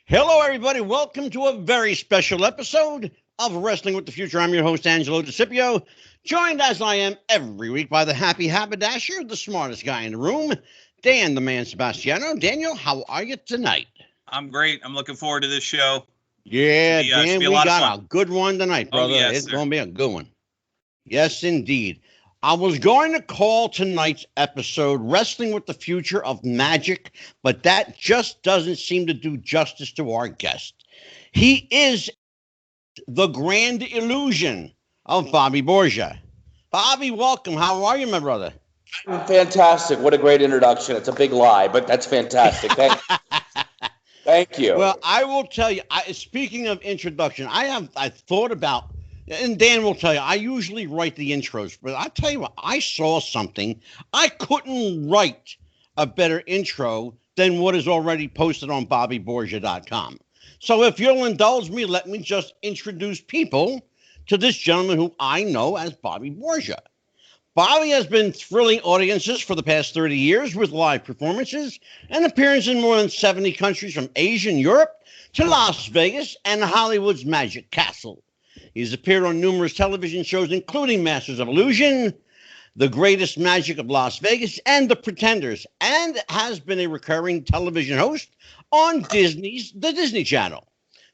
Hello, everybody. Welcome to a very special episode of Wrestling with the Future. I'm your host, Angelo DeCipio, joined as I am every week by the happy haberdasher, the smartest guy in the room, Dan the Man Sebastiano. Daniel, how are you tonight? I'm great. I'm looking forward to this show. Yeah, Should Dan, be a we lot of got fun. a good one tonight, brother. yes, It's sir. going to be a good one. Yes, indeed. I was going to call tonight's episode Wrestling with the Future of Magic, but that just doesn't seem to do justice to our guest. He is the grand illusion of Bobby Borgia. Bobby, welcome. How are you, my brother? Fantastic. What a great introduction. It's a big lie, but that's fantastic. Thank you. Well, I will tell you, speaking of introduction, I thought about, and Dan will tell you, I usually write the intros, but I tell you what, I saw something. I couldn't write a better intro than what is already posted on BobbyBorgia.com. So if you'll indulge me, let me just introduce people to this gentleman who I know as Bobby Borgia. Bobby has been thrilling audiences for the past 30 years with live performances and appearances in more than 70 countries from Asia and Europe to Las Vegas and Hollywood's Magic Castle. He's appeared on numerous television shows, including Masters of Illusion, The Greatest Magic of Las Vegas, and The Pretenders, and has been a recurring television host on The Disney Channel.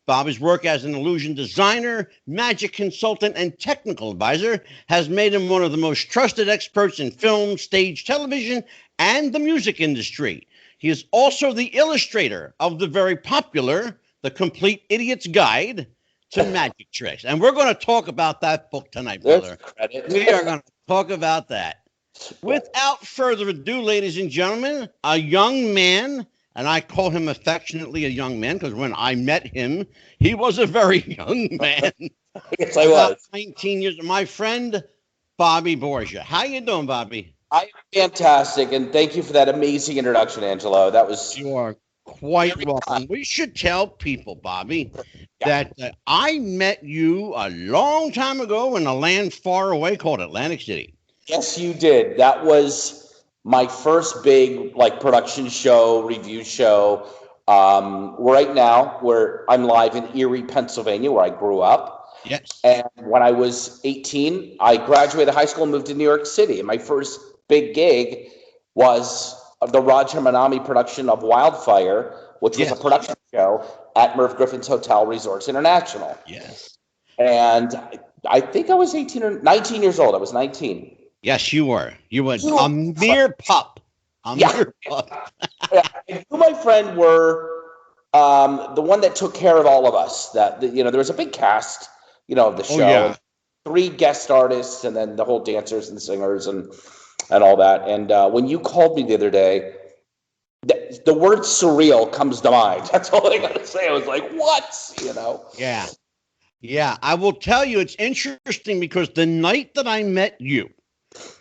Bobby's work as an illusion designer, magic consultant, and technical advisor has made him one of the most trusted experts in film, stage, television, and the music industry. He is also the illustrator of the very popular The Complete Idiot's Guide to Magic Tricks. And we're going to talk about that book tonight, brother. We are going to talk about that. Without further ado, ladies and gentlemen, a young man, and I call him affectionately a young man because when I met him, he was a very young man. Yes, I was. 19 years. My friend, Bobby Borgia. How you doing, Bobby? I'm fantastic, and thank you for that amazing introduction, Angelo. That was You are quite welcome. We should tell people, Bobby, that I met you a long time ago in a land far away called Atlantic City. Yes, you did. That was my first big production show, review show. Right now, where I'm live in Erie, Pennsylvania, where I grew up. Yes. And when I was 18, I graduated high school and moved to New York City. And my first big gig was the Roger Manami production of Wildfire, which was a production show at Merv Griffin's Hotel Resorts International. Yes. And I think I was 18 or 19 years old. I was 19. Yes, you were. You were a mere pup. Mere pup. And you, my friend, were the one that took care of all of us. There was a big cast, of the show. Oh, yeah. 3 guest artists, and then the whole dancers and singers and all that. And when you called me the other day, the word surreal comes to mind. That's all I got to say. I was like, what? Yeah. Yeah. I will tell you, it's interesting because the night that I met you,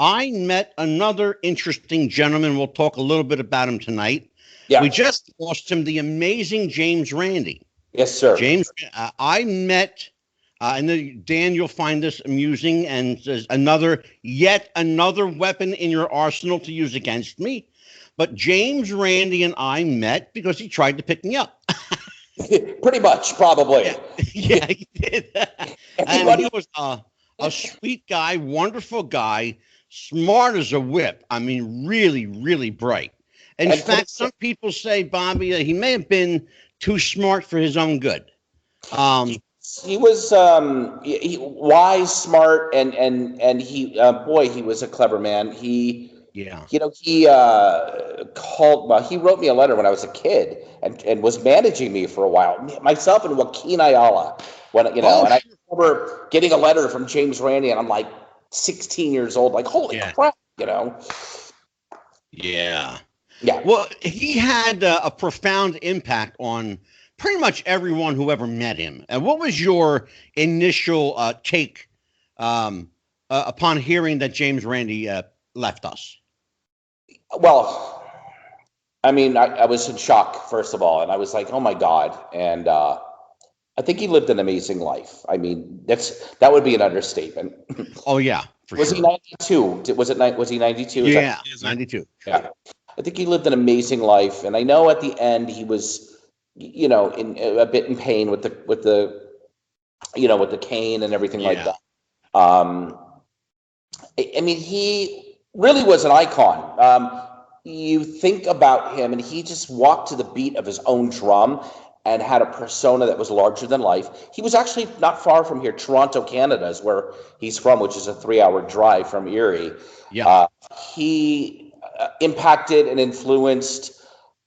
I met another interesting gentleman. We'll talk a little bit about him tonight. Yeah. We just lost him, the amazing James Randi. Yes, sir. James, I met, and then, Dan, you'll find this amusing, and there's yet another weapon in your arsenal to use against me. But James Randi and I met because he tried to pick me up. Pretty much, probably. Yeah, he did. And he was a sweet guy, wonderful guy, smart as a whip. I mean, really, really bright. In fact, some people say, Bobby, he may have been too smart for his own good. He was wise, smart, and he he was a clever man. He wrote me a letter when I was a kid and was managing me for a while. Myself and Joaquin Ayala, and I remember getting a letter from James Randi, and I'm like 16 years old, like holy crap, Yeah. Yeah. Well, he had a profound impact on pretty much everyone who ever met him. And what was your initial take upon hearing that James Randi left us? Well, I mean, I was in shock, first of all, and I was like, oh my God. And I think he lived an amazing life. I mean, that would be an understatement. Oh yeah, was sure. he 92? Was he 92? Yeah, 92. Yeah. I think he lived an amazing life, and I know at the end he was in a bit in pain with the cane and everything like that. I mean, he really was an icon. You think about him, and he just walked to the beat of his own drum and had a persona that was larger than life. He was actually not far from here. Toronto, Canada is where he's from, which is a 3-hour drive from Erie. Yeah. He impacted and influenced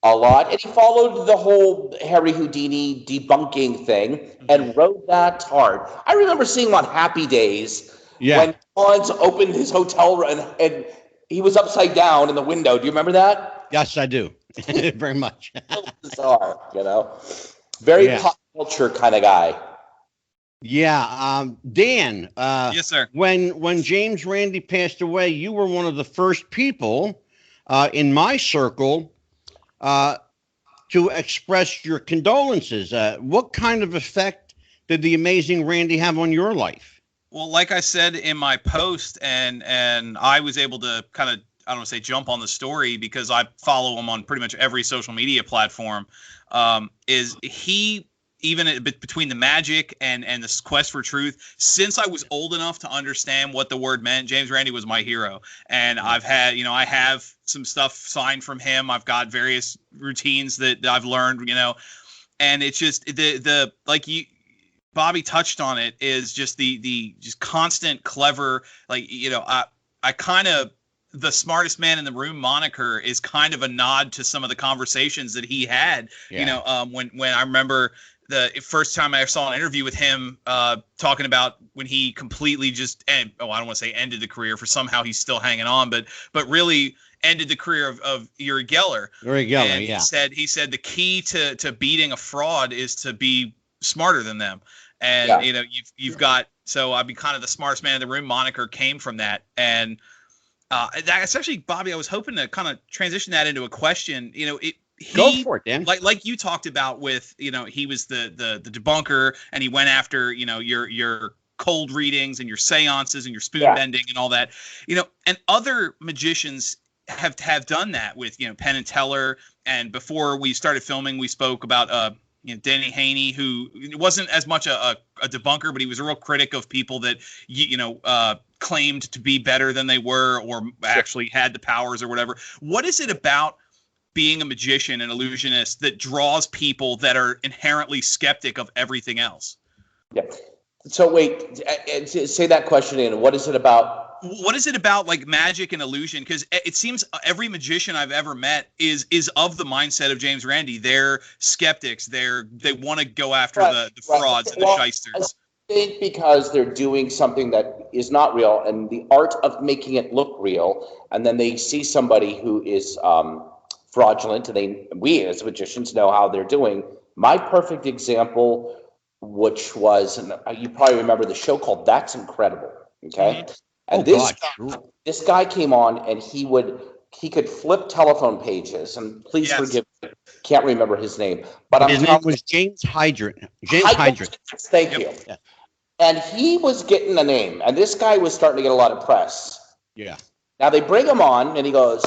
a lot, and he followed the whole Harry Houdini debunking thing and rode that hard. I remember seeing him on Happy Days when Rollins opened his hotel room and he was upside down in the window. Do you remember that? Yes, I do. Very much. Bizarre, very pop culture kind of guy. Yeah, Dan. Yes, sir. When James Randi passed away, you were one of the first people in my circle to express your condolences. What kind of effect did the amazing Randi have on your life? Well, like I said in my post, and I was able to kind of, I don't want to say jump on the story because I follow him on pretty much every social media platform. Is he, even between the magic and this quest for truth, since I was old enough to understand what the word meant, James Randi was my hero. And I've had, I have some stuff signed from him. I've got various routines that I've learned, and it's just the like Bobby touched on it, is just the just constant clever, I kind of, the smartest man in the room moniker is kind of a nod to some of the conversations that he had. When I remember the first time I saw an interview with him talking about when he completely just I don't want to say ended the career, for somehow he's still hanging on, but really ended the career of Uri Geller. Uri Geller, and he said the key to beating a fraud is to be smarter than them. And you've got, so I'd be kind of the smartest man in the room moniker came from that. And that's actually, Bobby, I was hoping to kind of transition that into a question. Go for it, Dan. Like you talked about with, he was the debunker, and he went after, your cold readings and your seances and your spoon bending and all that, and other magicians have done that with, Penn and Teller. And before we started filming, we spoke about, Danny Haney, who wasn't as much a debunker, but he was a real critic of people that, claimed to be better than they were, or actually had the powers or whatever. What is it about being a magician and illusionist that draws people that are inherently skeptic of everything else? Yeah. So wait, say that question again. What is it about? What is it about, like, magic and illusion? Because it seems every magician I've ever met is of the mindset of James Randi. They're skeptics. They want to go after the frauds and the shysters. I think because they're doing something that is not real, and the art of making it look real, and then they see somebody who is fraudulent, and we as magicians know how they're doing. My perfect example, which was, and you probably remember the show called That's Incredible. Okay. Mm-hmm. And this guy came on, and he could flip telephone pages, and please forgive me, can't remember his name, but his name was James Hydrant. Thank you. Yeah. And he was getting a name, and this guy was starting to get a lot of press. Yeah. Now they bring him on, and he goes,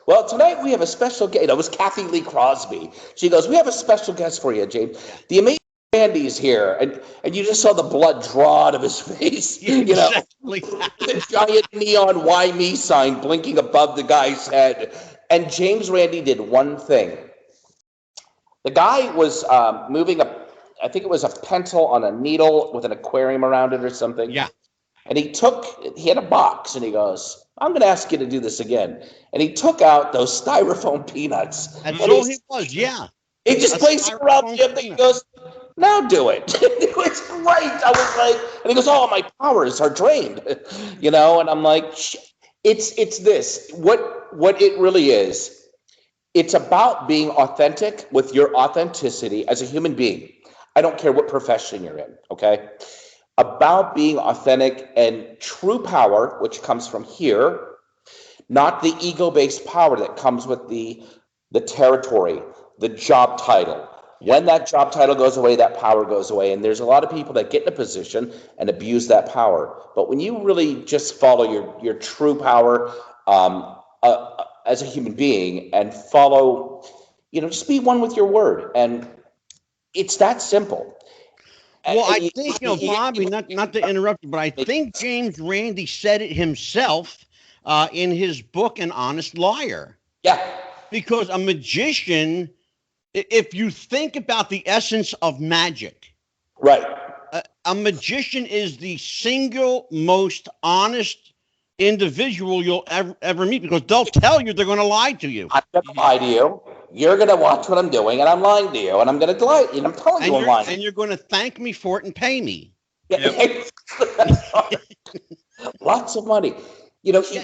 "Well, tonight we have a special guest." It was Kathy Lee Crosby. She goes, "We have a special guest for you, James. The amazing Randy's here," and you just saw the blood draw out of his face. Exactly. The giant neon "Why Me" sign blinking above the guy's head. And James Randi did one thing. The guy was moving I think it was a pencil on a needle with an aquarium around it or something. Yeah. And he had a box, and he goes, "I'm going to ask you to do this again." And he took out those styrofoam peanuts. That's all he was, yeah. He just placed it around the other thing. He goes, "Now do it." It was great. I was like, and he goes, "Oh, my powers are drained," and I'm like, it's this. What it really is, it's about being authentic with your authenticity as a human being. I don't care what profession you're in, okay? About being authentic and true power, which comes from here, not the ego-based power that comes with the territory, the job title. When that job title goes away, that power goes away. And there's a lot of people that get in a position and abuse that power. But when you really just follow your true power as a human being and follow, just be one with your word. And It's that simple. Well, I think, Bobby, not to interrupt you, but I think James Randi said it himself in his book, An Honest Liar. Yeah. Because a magician, if you think about the essence of magic, right, a magician is the single most honest individual you'll ever meet, because they'll tell you they're going to lie to you. I'm going to lie to you. You're going to watch what I'm doing, and I'm lying to you, and I'm going to lie. And I'm telling you I'm lying. And you're going to thank me for it and pay me. Yep. Lots of money.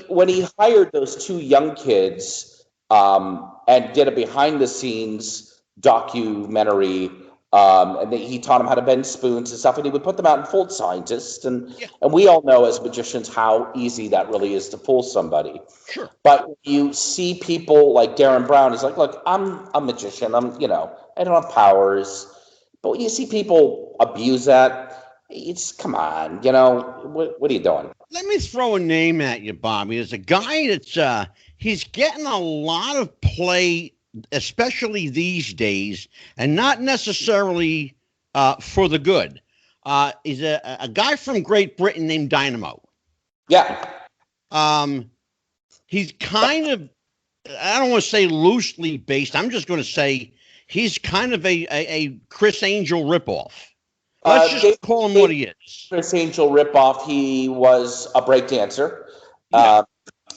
When he hired those two young kids and did a behind-the-scenes documentary, and he taught them how to bend spoons and stuff, and he would put them out in Fool Scientists, and we all know as magicians how easy that really is to fool somebody. Sure. But you see people like Darren Brown is like, look, I'm a magician. I don't have powers. But when you see people abuse that, it's, come on, what are you doing? Let me throw a name at you, Bobby. There's a guy that's he's getting a lot of play, especially these days, and not necessarily for the good. He's a guy from Great Britain named Dynamo. Yeah. He's kind of, I don't want to say loosely based. I'm just going to say he's kind of a Chris Angel ripoff. Let's just call him what he is. Chris Angel ripoff. He was a breakdancer. Yeah.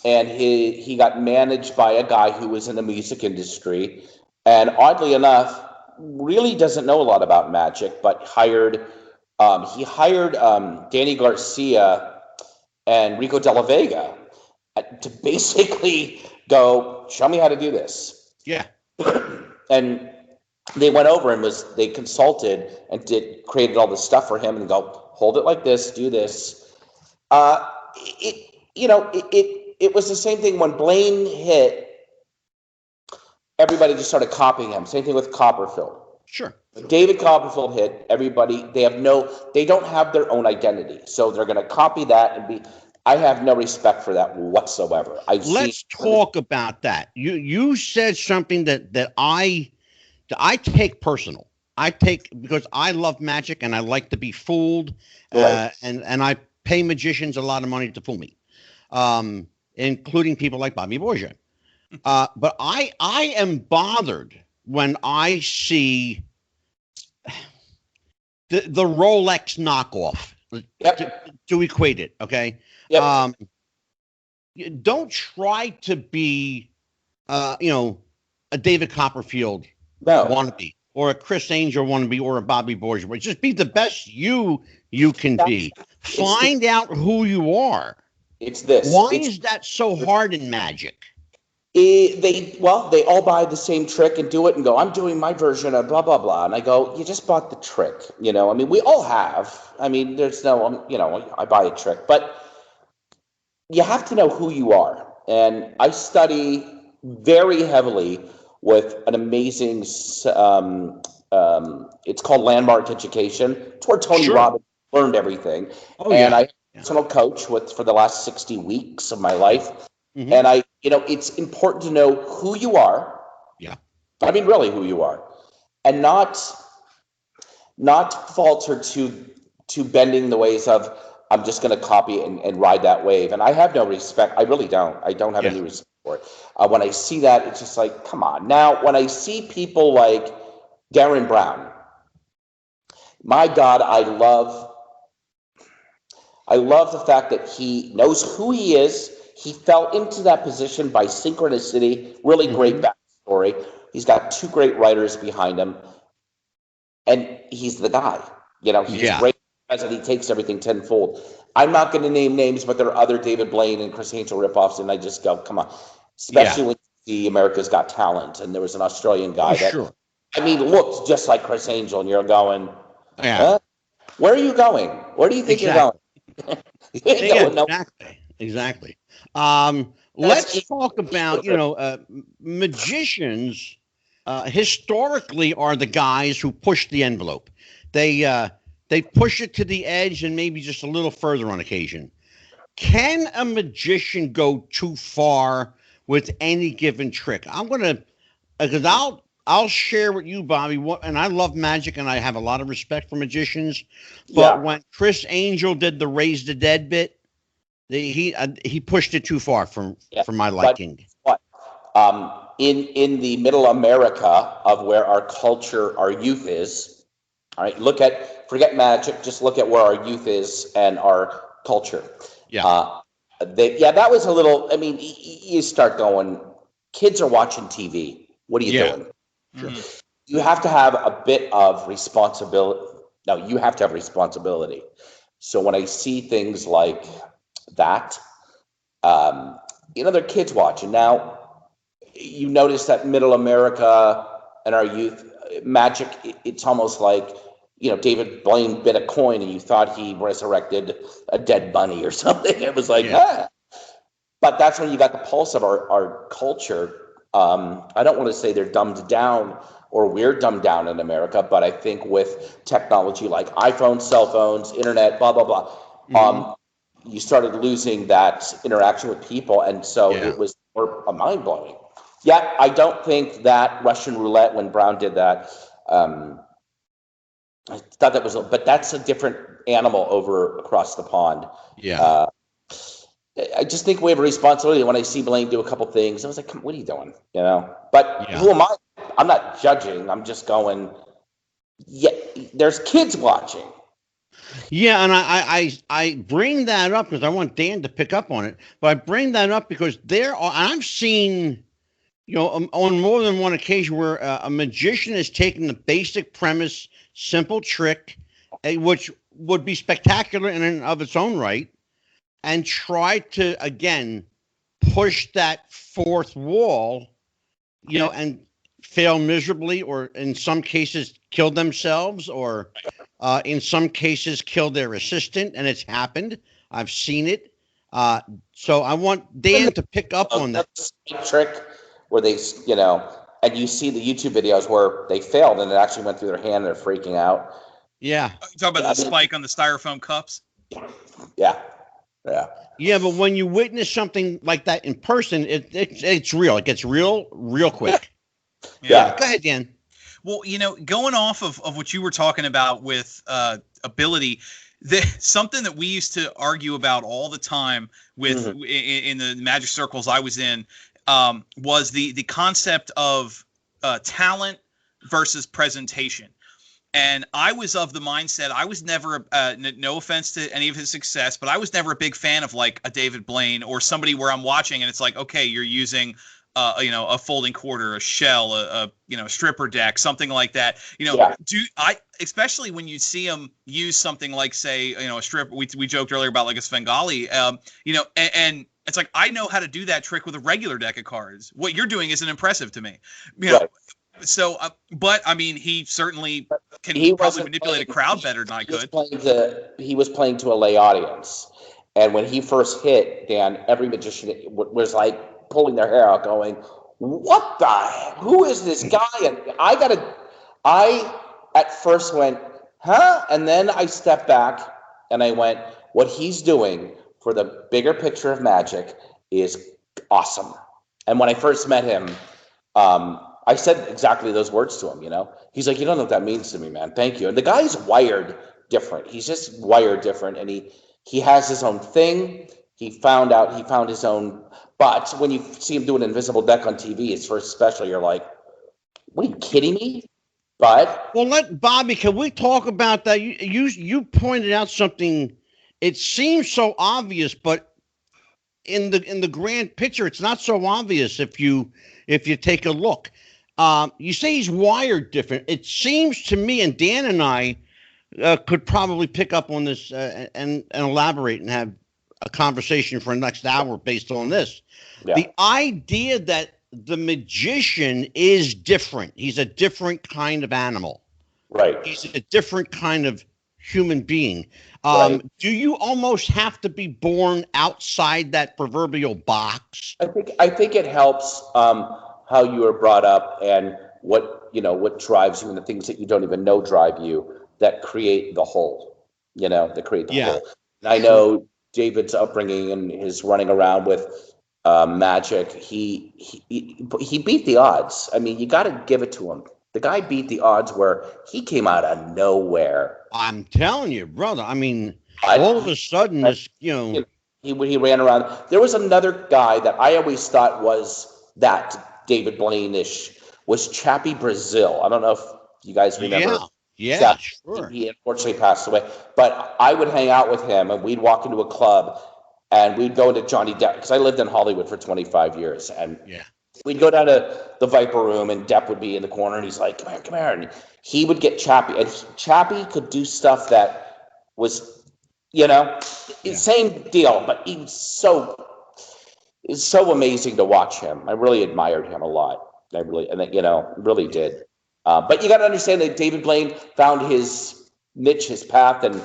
And he got managed by a guy who was in the music industry, and oddly enough, really doesn't know a lot about magic, but he hired Danny Garcia and Rico de la Vega to basically go, show me how to do this. Yeah. And they went over and they consulted and created all this stuff for him and go, hold it like this, do this. It was the same thing when Blaine hit. Everybody just started copying him. Same thing with Copperfield. Sure. When David Copperfield hit, everybody, they don't have their own identity. So they're going to copy that I have no respect for that whatsoever. Let's talk about that. You said something that I take personal. Because I love magic and I like to be fooled, right. and I pay magicians a lot of money to fool me, including people like Bobby Borgia. But I am bothered when I see the Rolex knockoff. Yep. To equate it, okay? Yep. Don't try to be, a David Copperfield wannabe, or a Chris Angel wannabe, or a Bobby Borgia. Just be the best you can be. Find out who you are. It's this. Why is that so hard in magic? They all buy the same trick and do it and go, I'm doing my version of blah, blah, blah. And I go, you just bought the trick. We all have. There's no, I buy a trick. But you have to know who you are. And I study very heavily with an amazing, it's called Landmark Education. It's where Tony Robbins learned everything. I have a personal coach for the last 60 weeks of my life. Mm-hmm. And it's important to know who you are. Yeah. Really who you are. And not falter to bending the ways of, I'm just going to copy and ride that wave. And I have no respect. I really don't. I don't have any respect for it. When I see that, it's just like, come on. Now, when I see people like Darren Brown, my God, I love the fact that he knows who he is. He fell into that position by synchronicity. Really great backstory. He's got two great writers behind him. And he's the guy. He's great as he takes everything tenfold. I'm not going to name names, but there are other David Blaine and Chris Angel ripoffs, and I just go, come on. Especially when you see America's Got Talent, and there was an Australian guy looked just like Chris Angel, and you're going, huh? Where are you going? Where do you think you're going? Exactly. Let's talk about, magicians historically are the guys who push the envelope. They push it to the edge and maybe just a little further on occasion. Can a magician go too far with any given trick? Because I'll share with you, Bobby. And I love magic, and I have a lot of respect for magicians. Yeah. But when Chris Angel did the Raise the Dead bit, he pushed it too far for my liking. But in the middle America of where our culture, our youth is, all right. Forget magic. Just look at where our youth is and our culture. Yeah. That was a little. I mean, you start going. Kids are watching TV. What are you doing? Sure. You have to have a bit of responsibility. No, you have to have responsibility. So when I see things like that, they're kids watching. Now, you notice that middle America and our youth, magic, it's almost like, David Blaine bit a coin and you thought he resurrected a dead bunny or something. It was like, But that's when you got the pulse of our culture. I don't want to say they're dumbed down or we're dumbed down in America, but I think with technology like iPhones, cell phones, internet, blah, blah, blah, you started losing that interaction with people. And so it was more mind blowing. Yeah, I don't think that Russian roulette, when Brown did that, I thought that was, but that's a different animal over across the pond. Yeah. I just think we have a responsibility. When I see Blaine do a couple things, I was like, what are you doing? But who am I? I'm not judging. I'm just going, there's kids watching. Yeah, and I bring that up because I want Dan to pick up on it. But I bring that up because I've seen, on more than one occasion where a magician has taken the basic premise, simple trick, which would be spectacular in and of its own right, and try to, again, push that fourth wall, and fail miserably, or in some cases kill themselves, or in some cases kill their assistant, and it's happened. I've seen it. So I want Dan to pick up on that trick where they, and you see the YouTube videos where they failed and it actually went through their hand and they're freaking out. Yeah. You talk about the spike on the styrofoam cups? Yeah. Yeah, but when you witness something like that in person, it's real. It gets real quick. Yeah. Go ahead, Dan. Well, going off of what you were talking about with ability, something that we used to argue about all the time with in the magic circles I was in was the concept of talent versus presentation. And I was of the mindset, I was never, no offense to any of his success, but I was never a big fan of like a David Blaine or somebody where I'm watching and it's like, okay, you're using, a folding quarter, a shell, a stripper deck, something like that. Especially when you see him use something like, say, a strip. We joked earlier about like a Svengali, and it's like, I know how to do that trick with a regular deck of cards. What you're doing isn't impressive to me. Right. So, but I mean, he certainly can probably manipulate a crowd better than I could. He was playing to a lay audience. And when he first hit, Dan, every magician was like pulling their hair out going, what the heck? Who is this guy? And I at first went, huh? And then I stepped back and I went, what he's doing for the bigger picture of magic is awesome. And when I first met him, I said exactly those words to him, He's like, you don't know what that means to me, man. Thank you. And the guy's wired different. He's just wired different. And he has his own thing. He found his own. But when you see him do an invisible deck on TV, it's first special. You're like, what, are you kidding me? But Bobby, can we talk about that? You pointed out something. It seems so obvious, but in the grand picture, it's not so obvious if you take a look. You say he's wired different. It seems to me, and Dan and I could probably pick up on this and elaborate and have a conversation for the next hour based on this. Yeah. The idea that the magician is different. He's a different kind of animal. Right. He's a different kind of human being. Right. Do you almost have to be born outside that proverbial box? I think it helps how you were brought up and what drives you and the things that you don't even know drive you that create the whole. That create the whole. And I know David's upbringing and his running around with magic. He beat the odds. I mean, you got to give it to him. The guy beat the odds where he came out of nowhere. I'm telling you, brother. I mean, all of a sudden, this, he ran around. There was another guy that I always thought was that David Blaine-ish, was Chappie Brazil. I don't know if you guys remember. Yeah, sure. He unfortunately passed away. But I would hang out with him, and we'd walk into a club, and we'd go into Johnny Depp, because I lived in Hollywood for 25 years. And we'd go down to the Viper Room, and Depp would be in the corner, and he's like, come here. And he would get Chappie. And Chappie could do stuff that was, same deal. But he was so amazing to watch him. I really admired him a lot. Really did. But you got to understand that David Blaine found his niche, his path, and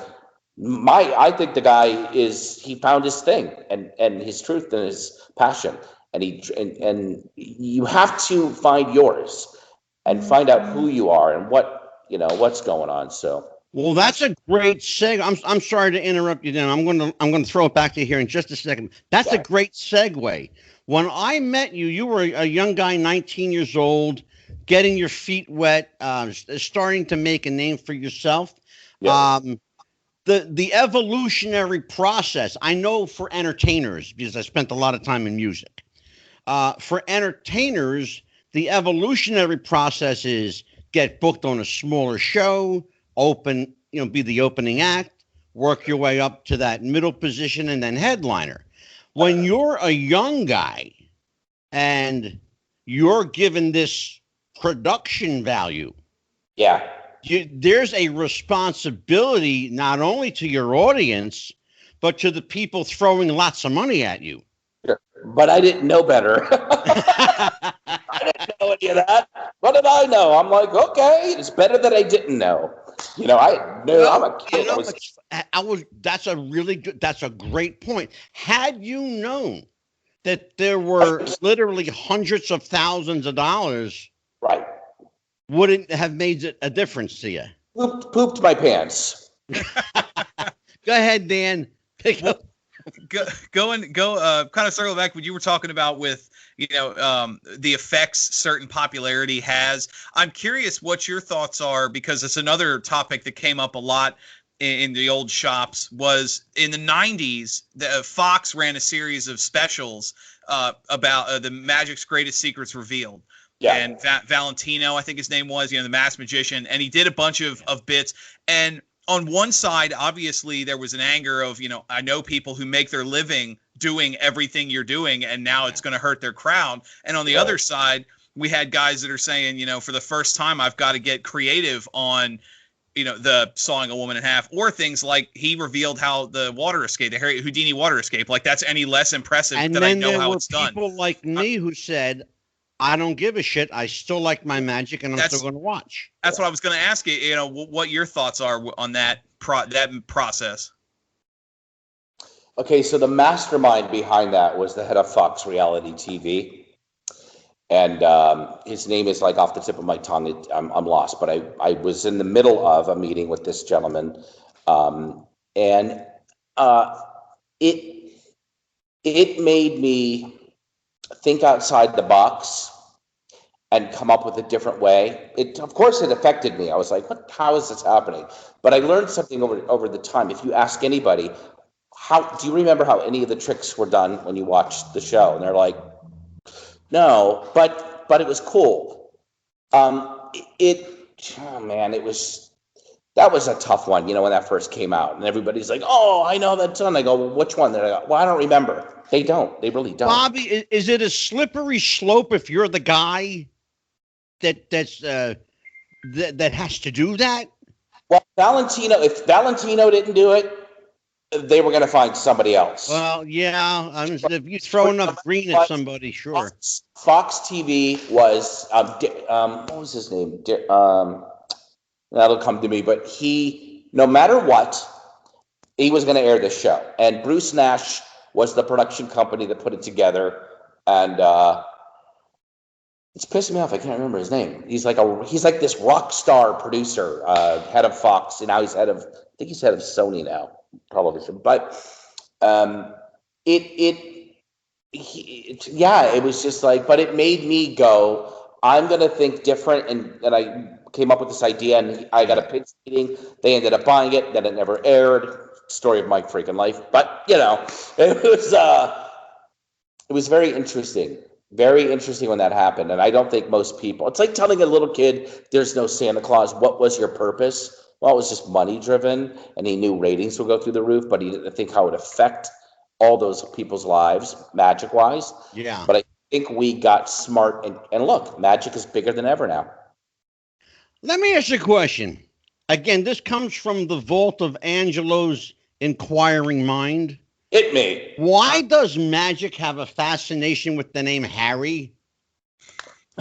I think the guy he found his thing and his truth and his passion, and you have to find yours and find out who you are and what's going on. So. Well, that's a great segue. I'm sorry to interrupt you, Dan. I'm going to throw it back to you here in just a second. That's a great segue. When I met you, you were a young guy, 19 years old, getting your feet wet, starting to make a name for yourself. Yeah. The evolutionary process, I know for entertainers, because I spent a lot of time in music. For entertainers, the evolutionary process is get booked on a smaller show, be the opening act, work your way up to that middle position, and then headliner. When you're a young guy and you're given this production value, there's a responsibility not only to your audience, but to the people throwing lots of money at you. But I didn't know better. I didn't know any of that. What did I know? I'm like, okay, it's better that I didn't know. I'm a kid. That's a great point. Had you known that there were literally hundreds of thousands of dollars, right, wouldn't have made a difference to you. Pooped my pants. Go ahead, Dan. Pick up. Go kind of circle back what you were talking about with the effects certain popularity has. I'm curious what your thoughts are, because it's another topic that came up a lot in the old shops. Was in the 90s, Fox ran a series of specials about the Magic's Greatest Secrets Revealed. Yeah. And Valentino, I think his name was, the masked magician, and he did a bunch of bits. And on one side, obviously, there was an anger of, I know people who make their living doing everything you're doing, and now it's going to hurt their crowd. And on the other side, we had guys that are saying, for the first time, I've got to get creative on, the sawing a woman in half, or things like he revealed how the water escape, the Harry Houdini water escape, like that's any less impressive that I know how it's done. And then there were people like me who said, I don't give a shit. I still like my magic, and I'm still going to watch. That's what I was going to ask you. What your thoughts are on that process. Okay, so the mastermind behind that was the head of Fox Reality TV, and his name is like off the tip of my tongue. I'm lost, but I was in the middle of a meeting with this gentleman, and it made me think outside the box and come up with a different way. Of course, it affected me. I was like, how is this happening? But I learned something over the time. If you ask anybody, do you remember how any of the tricks were done when you watched the show? And they're like, no, but it was cool. That was a tough one, when that first came out, and everybody's like, oh, I know that's done. I go, well, which one? They're like, well, I don't remember. They don't. They really don't. Bobby, is it a slippery slope if you're the guy that has to do that? Well, if Valentino didn't do it, they were going to find somebody else. Well, yeah. If you throw enough green at somebody, sure. Fox TV was, what was his name? That'll come to me. But no matter what, he was going to air this show. And Bruce Nash was the production company that put it together. And it's pissing me off. I can't remember his name. He's like this rock star producer, head of Fox. And now he's head of Sony now, television. But it was just like, but it made me go, I'm going to think different. And I came up with this idea, and I got a pitch meeting. They ended up buying it. Then it never aired. Story of my freaking life. But, it was very interesting. Very interesting when that happened. And I don't think most people, it's like telling a little kid, there's no Santa Claus. What was your purpose? Well, it was just money driven, and he knew ratings would go through the roof, but he didn't think how it would affect all those people's lives, magic wise. Yeah. But I think we got smart, and look, magic is bigger than ever now. Let me ask you a question. Again, this comes from the vault of Angelo's inquiring mind. Hit me. Why does magic have a fascination with the name Harry?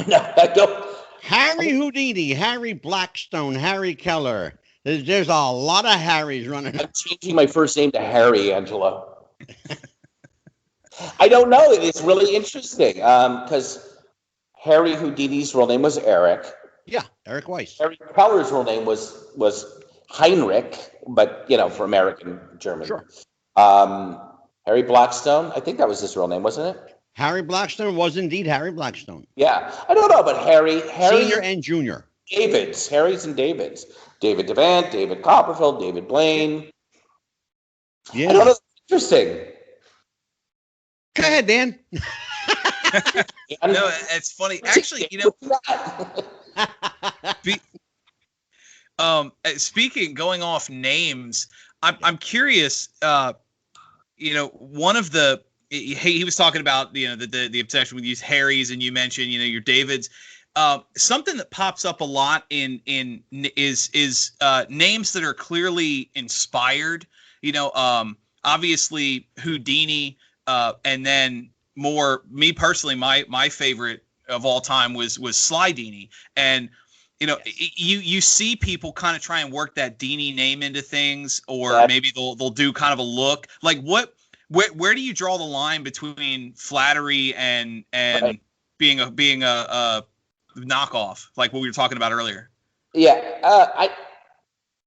No, I don't. Harry Houdini, Harry Blackstone, Harry Keller. There's a lot of Harrys running. I'm changing my first name to Harry, Angelo. I don't know. It's really interesting because Harry Houdini's real name was Eric. Yeah, Eric Weiss. Harry Keller's real name was Heinrich, but for American German. Sure. Harry Blackstone, I think that was his real name, wasn't it? Harry Blackstone was indeed Harry Blackstone. Yeah, I don't know, but Harry Senior and Junior. Davids, Harrys and Davids. David Devant, David Copperfield, David Blaine. Yeah. I don't know. Interesting. Go ahead, Dan. No, it's funny. Actually, speaking, going off names, I'm curious. One of the he was talking about the obsession with these Harrys, and you mentioned your Davids. Something that pops up a lot is names that are clearly inspired. Obviously Houdini, and then me personally, my favorite of all time was Sly Dini, and you see people kind of try and work that Dini name into things, or maybe they'll do kind of a look like where do you draw the line between flattery and right. being a knockoff, like what we were talking about earlier? Yeah, I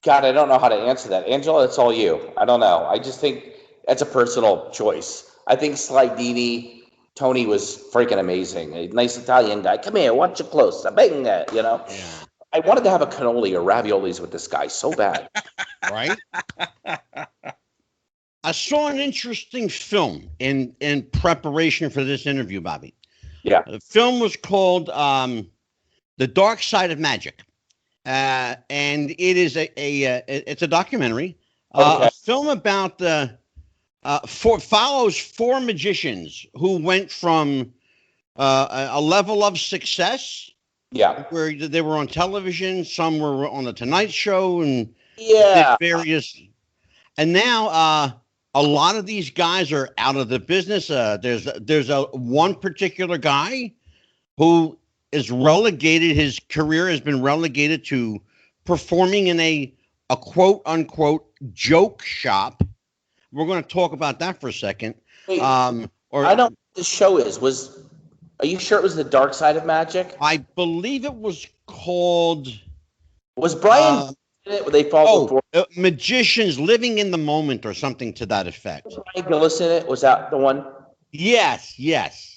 don't know how to answer that, Angela. It's all you. I don't know. I just think that's a personal choice. I think Sly Dini, Tony was freaking amazing. A nice Italian guy. Come here, watch it close. Bang, Yeah. I wanted to have a cannoli or raviolis with this guy so bad. Right? I saw an interesting film in preparation for this interview, Bobby. Yeah. The film was called The Dark Side of Magic. And it is it's a documentary. Okay. A film about follows four magicians who went from a level of success, where they were on television, some were on the Tonight Show, and various, and now a lot of these guys are out of the business. There's one particular guy who is relegated. His career has been relegated to performing in a quote unquote joke shop. We're going to talk about that for a second. Wait, I don't know what the show is. Are you sure it was The Dark Side of Magic? I believe it was called. Was Brian in it? They followed Magicians Living in the Moment or something to that effect. Was Brian Gillis in it? Was that the one? Yes.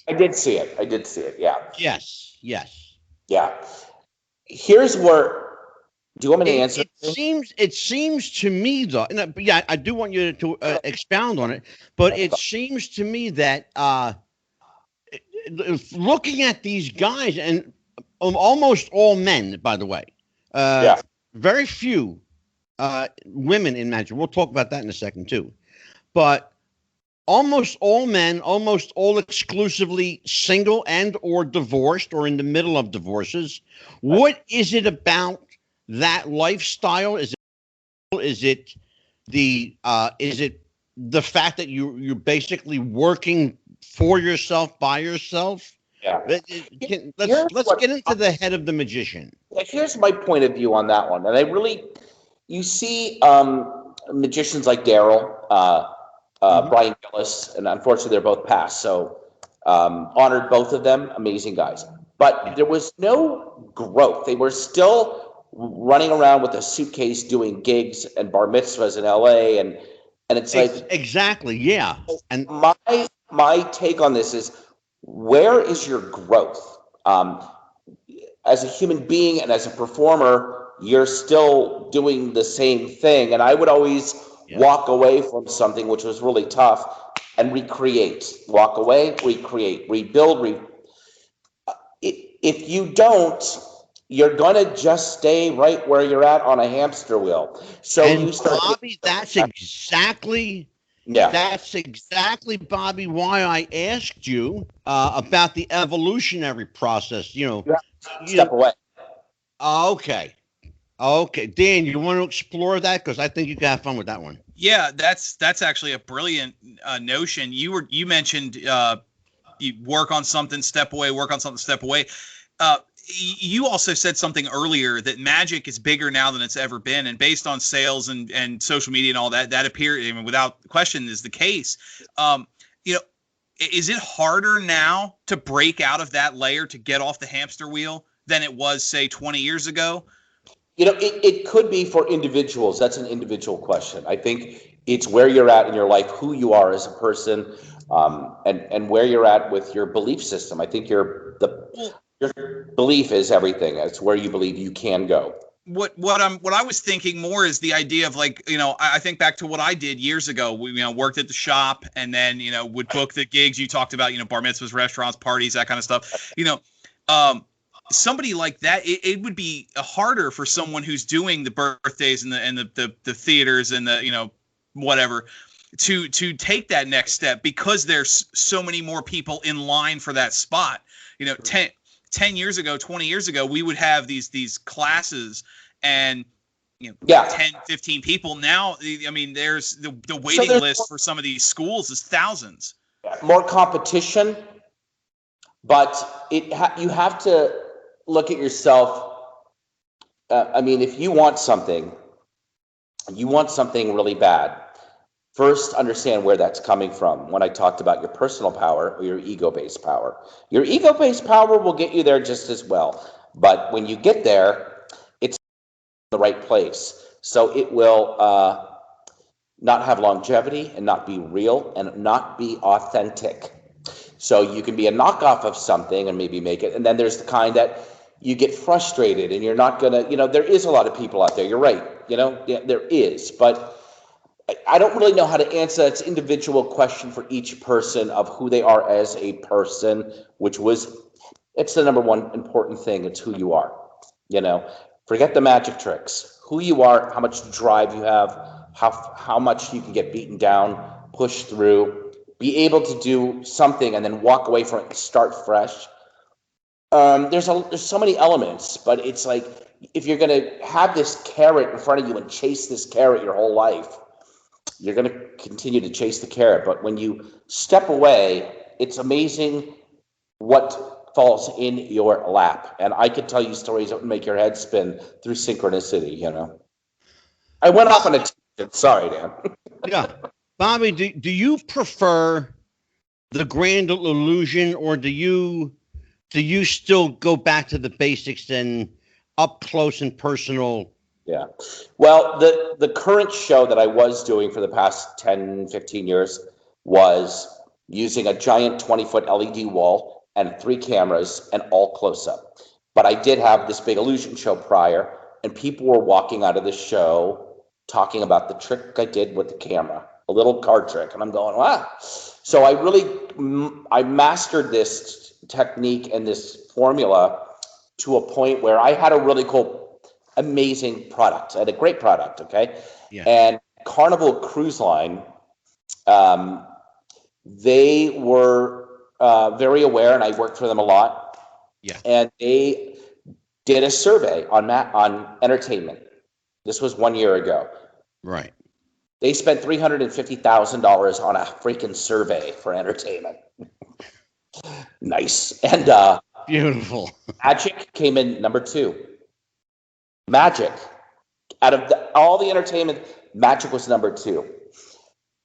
I did see it. Yeah. Yes. Yeah. Here's where. Do you want me to answer? It seems to me, though. I do want you to expound on it, but it seems to me that looking at these guys, and almost all men, by the way, very few women in magic. We'll talk about that in a second too, but almost all men, almost all exclusively single and or divorced or in the middle of divorces. What is it about that lifestyle? Is it the fact that you're basically working for yourself, by yourself? Yeah. Let's get into the head of the magician. Here's my point of view on that one, and you see magicians like Daryl, Brian Gillis, and unfortunately they're both passed. So honored both of them, amazing guys. But there was no growth. They were still running around with a suitcase doing gigs and bar mitzvahs in LA, and it's like exactly, yeah. And my take on this is, where is your growth? As a human being and as a performer, you're still doing the same thing. And I would always walk away from something which was really tough and recreate. Walk away, recreate, rebuild. If you don't, you're going to just stay right where you're at on a hamster wheel. So and you start. Bobby, that's exactly Bobby, why I asked you about the evolutionary process. You have to step away. Okay. Dan, you want to explore that? Because I think you can have fun with that one. Yeah, that's actually a brilliant notion. You mentioned you work on something, step away, work on something, step away. You also said something earlier that magic is bigger now than it's ever been, and based on sales and social media and all that appears, I mean, without question, is the case. Is it harder now to break out of that layer, to get off the hamster wheel, than it was, say, 20 years ago? It could be for individuals. That's an individual question. I think it's where you're at in your life, who you are as a person, and where you're at with your belief system. I think your belief is everything. It's where you believe you can go. What I was thinking more is the idea of, like, I think back to what I did years ago. We worked at the shop, and then would book the gigs you talked about, bar mitzvahs, restaurants, parties, that kind of stuff. Somebody like that, it would be harder for someone who's doing the birthdays and the theaters and the whatever to take that next step, because there's so many more people in line for that spot. 10 years ago, 20 years ago, we would have these classes and 10, 15 people. Now, I mean, there's the waiting list for some of these schools is thousands. More competition, but you have to look at yourself. I mean, if you want something really bad, first understand where that's coming from. When I talked about your personal power or your ego-based power, your ego-based power will get you there just as well. But when you get there, it's in the right place. So it will not have longevity and not be real and not be authentic. So you can be a knockoff of something and maybe make it. And then there's the kind that you get frustrated and you're not going to, there is a lot of people out there. You're right. There is. But I don't really know how to answer. It's an individual question for each person of who they are as a person, it's the number one important thing. It's who you are. Forget the magic tricks. Who you are, how much drive you have, how much you can get beaten down, push through, be able to do something and then walk away from it and start fresh. There's so many elements, but it's like, if you're going to have this carrot in front of you and chase this carrot your whole life, you're going to continue to chase the carrot. But when you step away, it's amazing what falls in your lap. And I could tell you stories that would make your head spin through synchronicity. I went off on a tangent. Sorry, Dan. Yeah. Bobby, do you prefer the grand illusion, or do you still go back to the basics and up close and personal? Yeah. Well, the current show that I was doing for the past 10, 15 years was using a giant 20-foot LED wall and 3 cameras and all close-up. But I did have this big illusion show prior, and people were walking out of the show talking about the trick I did with the camera, a little card trick. And I'm going, wow. So I mastered this technique and this formula to a point where I had a really cool, amazing product. I had a great product, okay? Yeah. And Carnival Cruise Line, they were very aware, and I worked for them a lot. Yeah. And they did a survey on entertainment. This was 1 year ago. Right. They spent $350,000 on a freaking survey for entertainment. Nice. And beautiful. Magic came in number 2. Magic. Out of all the entertainment, Magic was number 2.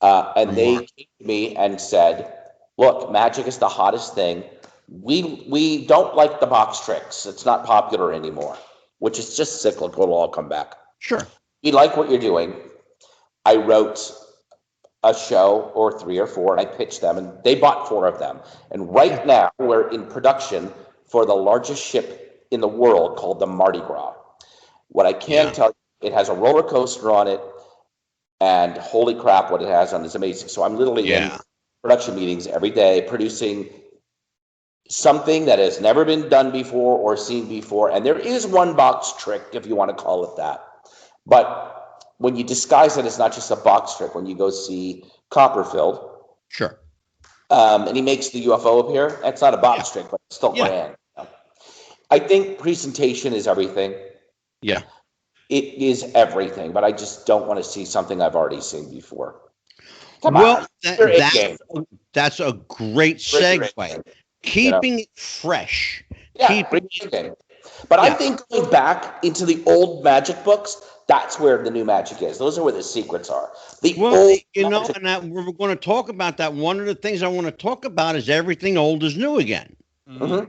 And they came to me and said, look, Magic is the hottest thing. We don't like the box tricks. It's not popular anymore, which is just cyclical. It'll all come back. Sure. We like what you're doing. I wrote a show or 3 or 4, and I pitched them, and they bought 4 of them. And right now, we're in production for the largest ship in the world called the Mardi Gras. What I can tell you, it has a roller coaster on it, and holy crap, what it has on it is amazing. So I'm literally in production meetings every day producing something that has never been done before or seen before. And there is one box trick, if you want to call it that. But when you disguise it, it's not just a box trick. When you go see Copperfield, sure, and he makes the UFO appear, that's not a box trick, but it's still grand. I think presentation is everything. Yeah. It is everything, but I just don't want to see something I've already seen before. Come on. That's a great segue. Keeping it fresh. Keeping it. But I think going back into the old magic books, that's where the new magic is. Those are where the secrets are. We're going to talk about that. One of the things I want to talk about is everything old is new again. Mm-hmm.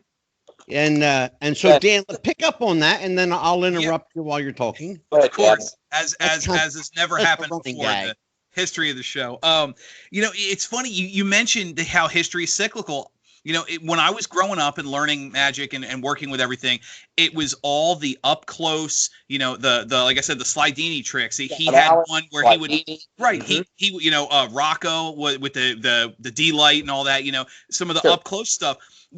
And so Dan, pick up on that, and then I'll interrupt you while you're talking. Of course, as has never happened before in the history of the show. It's funny you mentioned how history is cyclical. When I was growing up and learning magic and working with everything, it was all the up close, the like I said, the Slidini tricks. He had one where he would he Rocco with the D light and all that. Some of the up close stuff.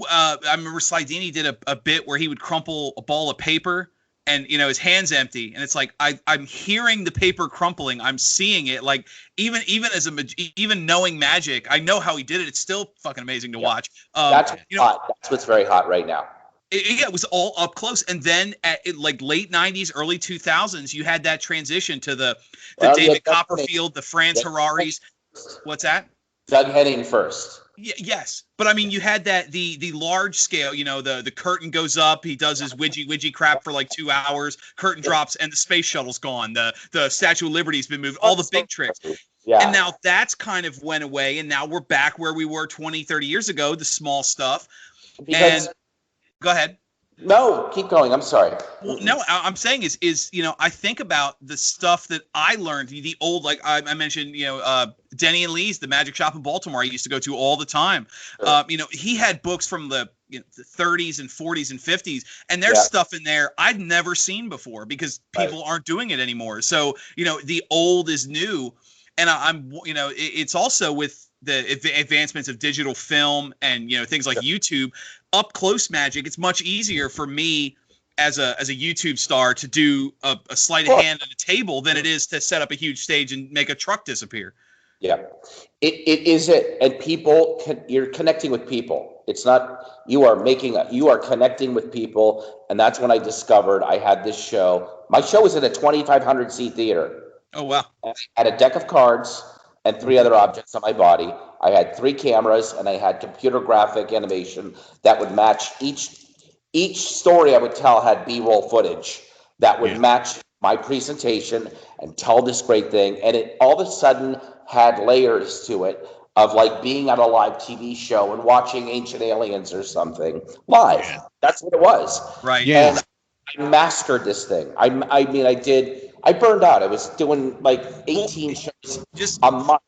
I remember Slidini did a bit where he would crumple a ball of paper and his hand's empty, and it's like I'm hearing the paper crumpling, I'm seeing it. Like even even knowing magic, I know how he did it. It's still fucking amazing to watch. That's hot. That's what's very hot right now. It was all up close, and then at like late '90s, early 2000s, you had that transition to the David Copperfield, the Franz Hararis. What's that? Doug Henning first. Yes, but I mean, you had that the large scale. The curtain goes up. He does his widgy crap for like 2 hours. Curtain drops, and the space shuttle's gone. The Statue of Liberty's been moved. All the big tricks. Yeah. And now that's kind of went away, and now we're back where we were 20, 30 years ago. The small stuff. Go ahead. No, keep going. I'm sorry. Well, no, I'm saying is I think about the stuff that I learned, the old, like I mentioned, Denny and Lee's, the magic shop in Baltimore, I used to go to all the time. Sure. He had books from the 30s and 40s and 50s, and there's stuff in there I'd never seen before because people aren't doing it anymore. So, the old is new, and it's also with the advancements of digital film and things like YouTube, up close magic. It's much easier for me as a YouTube star to do a sleight of hand on a table than it is to set up a huge stage and make a truck disappear. Yeah, it is it, and you're connecting with people. It's not you are connecting with people, and that's when I discovered I had this show. My show was in a 2,500 seat theater. Oh wow! I had a deck of cards and 3 other objects on my body. I had 3 cameras, and I had computer graphic animation that would match each story I would tell had B-roll footage that would match my presentation and tell this great thing. And it all of a sudden had layers to it of like being on a live TV show and watching Ancient Aliens or something live. Yeah. That's what it was. Right. Yeah. And I mastered this thing. I burned out. I was doing like 18 shows a month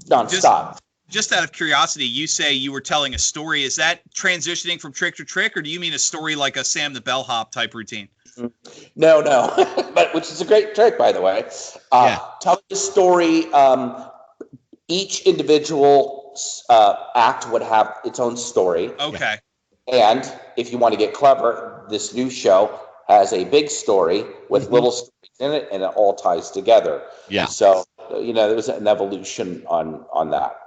nonstop. Just out of curiosity, you say you were telling a story. Is that transitioning from trick to trick, or do you mean a story like a Sam the Bellhop type routine? No, but which is a great trick, by the way. Telling the story, each individual act would have its own story. Okay. And if you want to get clever, this new show has a big story with little stories in it, and it all ties together. Yeah. So, there was an evolution on that.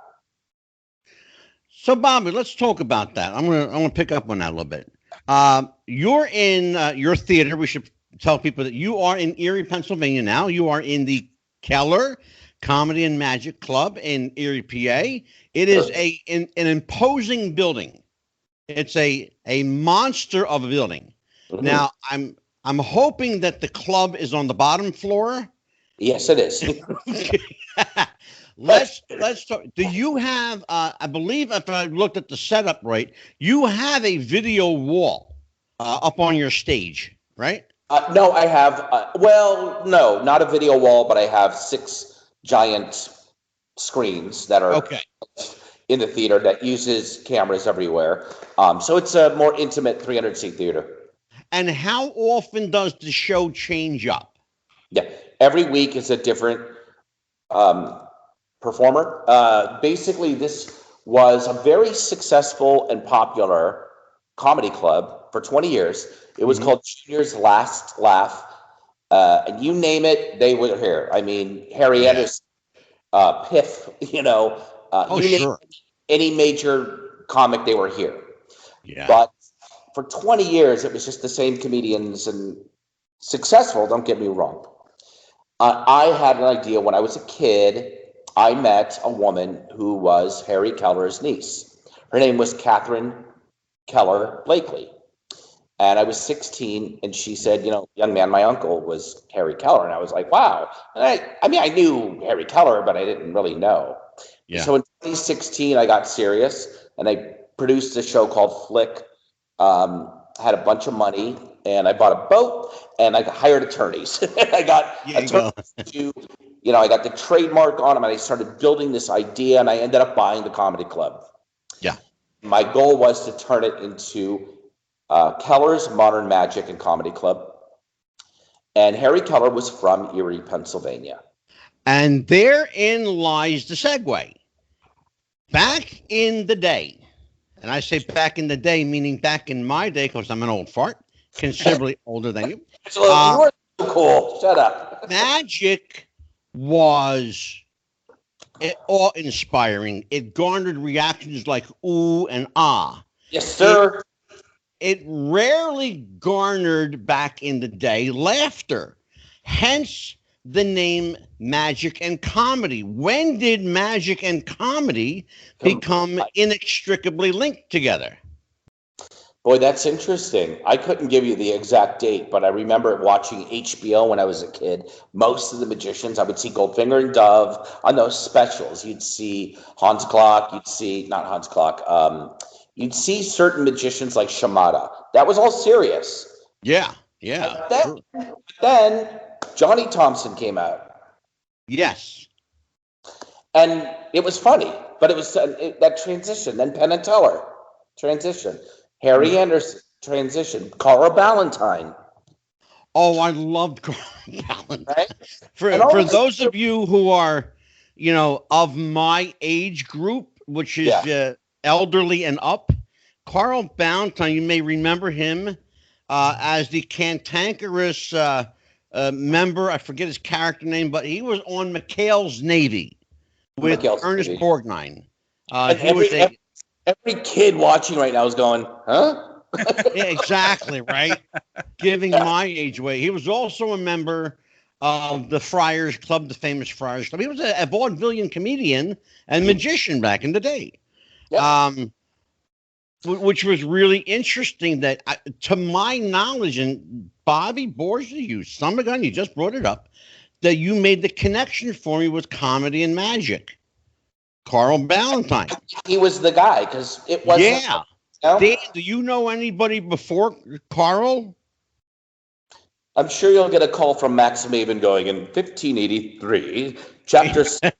So, Bobby, let's talk about that. I'm gonna pick up on that a little bit. You're in your theater. We should tell people that you are in Erie, Pennsylvania now. You are in the Keller Comedy and Magic Club in Erie, PA. It is an imposing building. It's a monster of a building. Mm-hmm. Now, I'm hoping that the club is on the bottom floor. Yes, it is. Let's talk. Do you have? I believe if I looked at the setup right, you have a video wall up on your stage, right? No, I have. No, not a video wall, but I have 6 giant screens that are Okay. in the theater that uses cameras everywhere. So it's a more intimate 300-seat theater. And how often does the show change up? Yeah, every week is a different performer. Basically, this was a very successful and popular comedy club for 20 years. It was called Junior's Last Laugh. And you name it, they were here. I mean, Harry Anderson, Piff, you know, name any major comic, they were here. Yeah. But for 20 years, it was just the same comedians and successful, don't get me wrong. I had an idea when I was a kid. I met a woman who was Harry Keller's niece. Her name was Catherine Keller Blakely. And I was 16, and she said, you know, young man, my uncle was Harry Keller. And I was like, wow. And I mean, I knew Harry Keller, but I didn't really know. Yeah. So in 2016, I got serious, and I produced a show called Flick. Had a bunch of money, and I bought a boat, and I hired attorneys. I got attorneys to, you know, I got the trademark on them, and I started building this idea, and I ended up buying the comedy club. Yeah. My goal was to turn it into Keller's Modern Magic and Comedy Club. And Harry Keller was from Erie, Pennsylvania. And therein lies the segue. Back in the day, and I say back in the day, meaning back in my day, because I'm an old fart, considerably older than you. You were so cool. Shut up. Magic was awe-inspiring. It garnered reactions like ooh and ah. Yes, sir. It rarely garnered, back in the day, laughter. Hence the name Magic and Comedy. When did magic and comedy become inextricably linked together? Boy, that's interesting. I couldn't give you the exact date, but I remember watching HBO when I was a kid. Most of the magicians, I would see Goldfinger and Dove on those specials. You'd see Hans Klock. You'd see certain magicians like Shimada. That was all serious. Yeah. Then Johnny Thompson came out. Yes. And it was funny, but it was that transition. Then Penn and Teller, transition. Harry Anderson, transition. Carl Ballantine. Oh, I loved Carl Ballantine. Right? For those of you who are, you know, of my age group, which is elderly and up, Carl Ballantine, you may remember him as the cantankerous member. I forget his character name, but he was on McHale's Navy with Ernest Borgnine. Every kid watching right now is going, huh? Yeah, exactly, right? Giving my age away. He was also a member of the Friars Club, the famous Friars Club. He was a vaudevillian comedian and magician back in the day. Yep. Which was really interesting that, to my knowledge, and Bobby Borgia, you son of a gun, you just brought it up, that you made the connection for me with comedy and magic. Carl Ballantine. He was the guy, because it was. Yeah. Dan, do you know anybody before Carl? I'm sure you'll get a call from Max Maven going in 1583, chapter 7,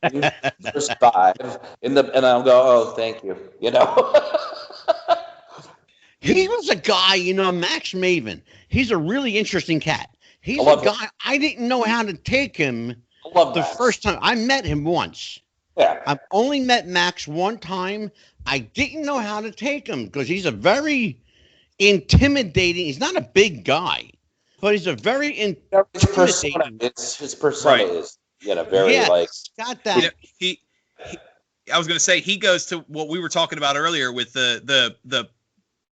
verse 5, and I'll go, oh, thank you. You know. He was a guy, you know, Max Maven. He's a really interesting cat. He's a guy, I didn't know how to take him the first time. I met him once. Yeah. I've only met Max one time. I didn't know how to take him because he's a very intimidating. He's not a big guy, but he's a very intimidating. His persona is, you know, very got that. You know, I was going to say he goes to what we were talking about earlier with the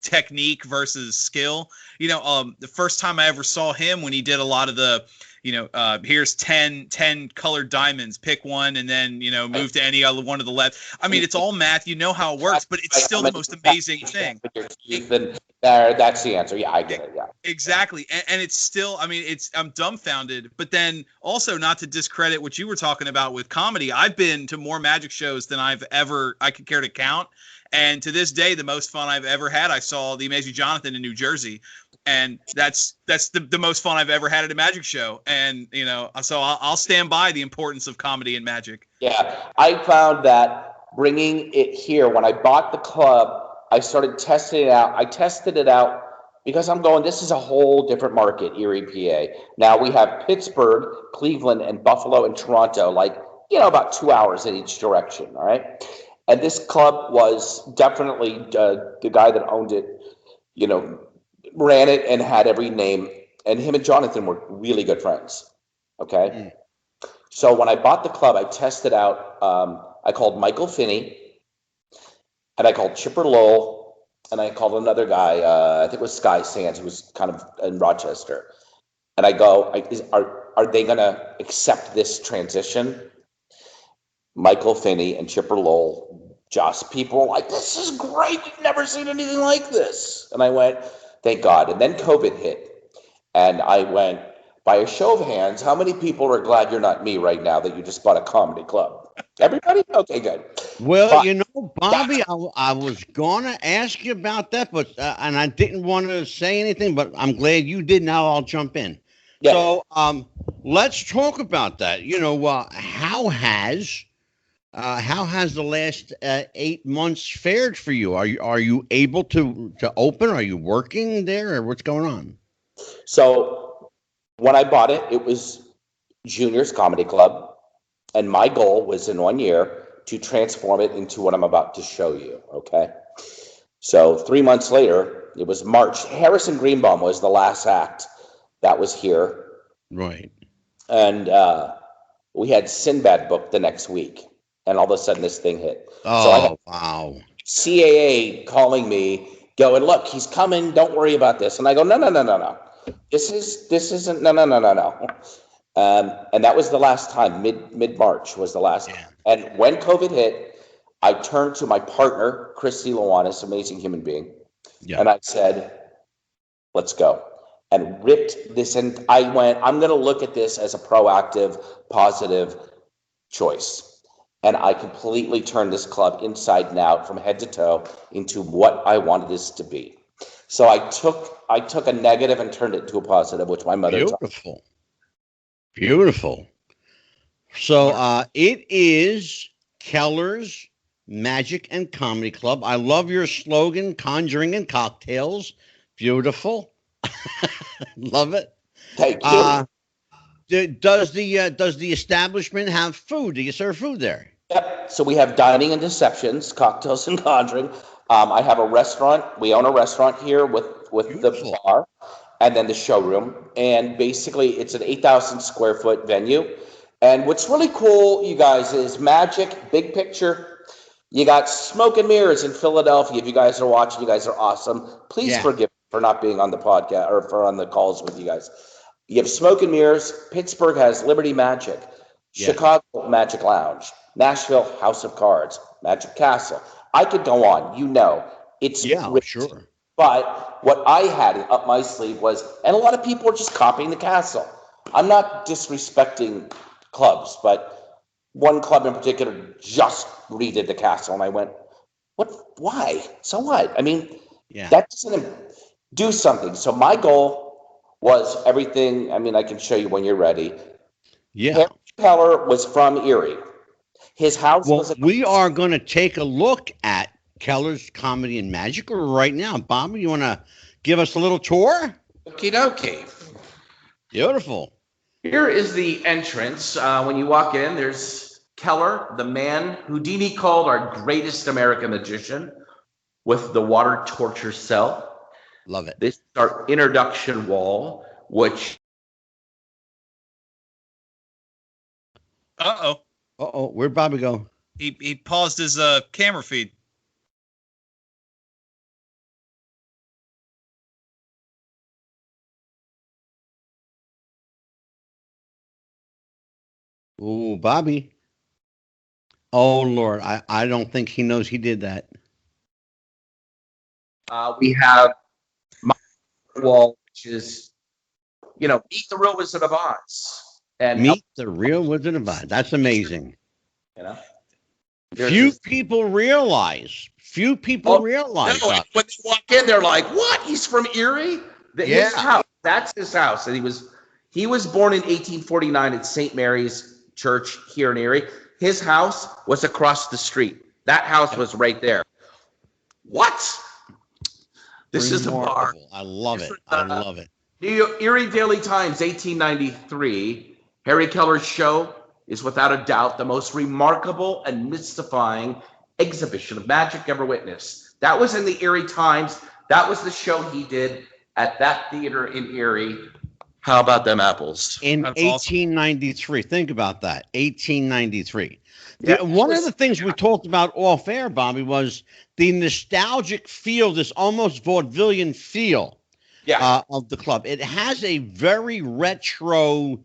technique versus skill. You know, the first time I ever saw him, when he did a lot of the, you know, here's 10 colored diamonds, pick one, and then, you know, move to any other one to the left. I mean, it's all math. You know how it works, but it's still the most amazing thing. That's the answer. Yeah, I get it. Yeah, exactly. And it's still, I mean, I'm dumbfounded. But then also, not to discredit what you were talking about with comedy, I've been to more magic shows than I could care to count. And to this day, the most fun I've ever had, I saw The Amazing Jonathan in New Jersey. And that's the most fun I've ever had at a magic show. And, you know, so I'll stand by the importance of comedy and magic. Yeah, I found that bringing it here, when I bought the club, I started testing it out. I tested it out because I'm going, this is a whole different market, Erie, PA. Now we have Pittsburgh, Cleveland, and Buffalo and Toronto, like, you know, about 2 hours in each direction, all right? And this club was definitely the guy that owned it, you know, ran it and had every name. And him and Jonathan were really good friends, okay? Mm. So when I bought the club, I tested out, I called Michael Finney, and I called Chipper Lowell, and I called another guy, I think it was Sky Sands, who was kind of in Rochester. And I go, are they going to accept this transition? Michael Finney and Chipper Lowell, just people were like, this is great. We've never seen anything like this. And I went, thank God. And then COVID hit. And I went, by a show of hands, how many people are glad you're not me right now that you just bought a comedy club? Everybody? Okay, good. Well, but, you know, Bobby, I was going to ask you about that, but and I didn't want to say anything, but I'm glad you did. Now I'll jump in. Yeah. So let's talk about that. You know, how has the last 8 months fared for you? Are you able to open? Are you working there, or what's going on? So when I bought it, it was Junior's Comedy Club. And my goal was in 1 year to transform it into what I'm about to show you, okay? So 3 months later, it was March. Harrison Greenbaum was the last act that was here. Right. And we had Sinbad booked the next week. And all of a sudden, this thing hit. Oh, so I had wow. CAA calling me, going, look, he's coming. Don't worry about this. And I go, no. This isn't, no. And that was the last time, mid-March was the last. Yeah. And when COVID hit, I turned to my partner, Christy Lowanis, amazing human being. Yeah. And I said, let's go. And ripped this. And I went, I'm going to look at this as a proactive, positive choice. And I completely turned this club inside and out from head to toe into what I wanted this to be. So I took a negative and turned it into a positive, which my mother taught. Beautiful. So it is Keller's Magic and Comedy Club. I love your slogan, conjuring and cocktails. Beautiful. Love it. Thank you. Does the establishment have food? Do you serve food there? Yep. So we have dining and deceptions, cocktails and conjuring. I have a restaurant. We own a restaurant here with the bar. And then the showroom, and basically it's an 8,000 square foot venue. And what's really cool, you guys, is magic, big picture. You got Smoke and Mirrors in Philadelphia. If you guys are watching, you guys are awesome. Please forgive me for not being on the podcast or for on the calls with you guys. You have Smoke and Mirrors. Pittsburgh has Liberty Magic. Chicago Magic Lounge. Nashville House of Cards. Magic Castle. I could go on. You know, it's sure. But what I had up my sleeve was, and a lot of people are just copying the castle. I'm not disrespecting clubs, but one club in particular just redid the castle. And I went, what? Why? So what? I mean, that doesn't do something. So my goal was everything. I mean, I can show you when you're ready. Yeah. Harry Keller was from Erie. His house was. We are going to take a look at Keller's Comedy and Magic right now. Bobby, you want to give us a little tour? Okie dokie. Beautiful. Here is the entrance. When you walk in, there's Keller, the man Houdini called our greatest American magician, with the water torture cell. Love it. This is our introduction wall, which... Uh-oh. Where'd Bobby go? He paused his camera feed. Ooh, Bobby. Oh, Lord. I don't think he knows he did that. We have my wall, which is, Meet the Real Wizard of Oz. And Meet the Real Wizard of Oz. That's amazing. Few people realize. No, when they walk in, they're like, what? He's from Erie? His house. That's his house, and he was born in 1849 at St. Mary's Church here in Erie. His house was across the street. That house was right there. What? This is a bar. I love it. I love it. Erie Daily Times, 1893. Harry Keller's show is without a doubt the most remarkable and mystifying exhibition of magic ever witnessed. That was in the Erie Times. That was the show he did at that theater in Erie. How about them apples? In That's 1893. Awesome. Think about that. 1893. One of the things we talked about off air, Bobby, was the nostalgic feel, this almost vaudevillian feel of the club. It has a very retro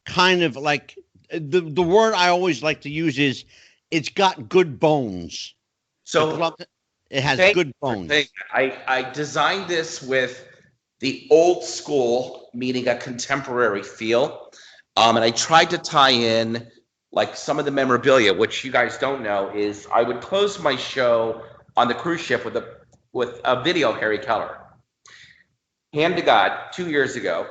kind of like, the word I always like to use is it's got good bones. So it has good bones. I designed this with the old school, meaning a contemporary feel. And I tried to tie in like some of the memorabilia, which you guys don't know, is I would close my show on the cruise ship with a video of Harry Keller. Hand to God, 2 years ago,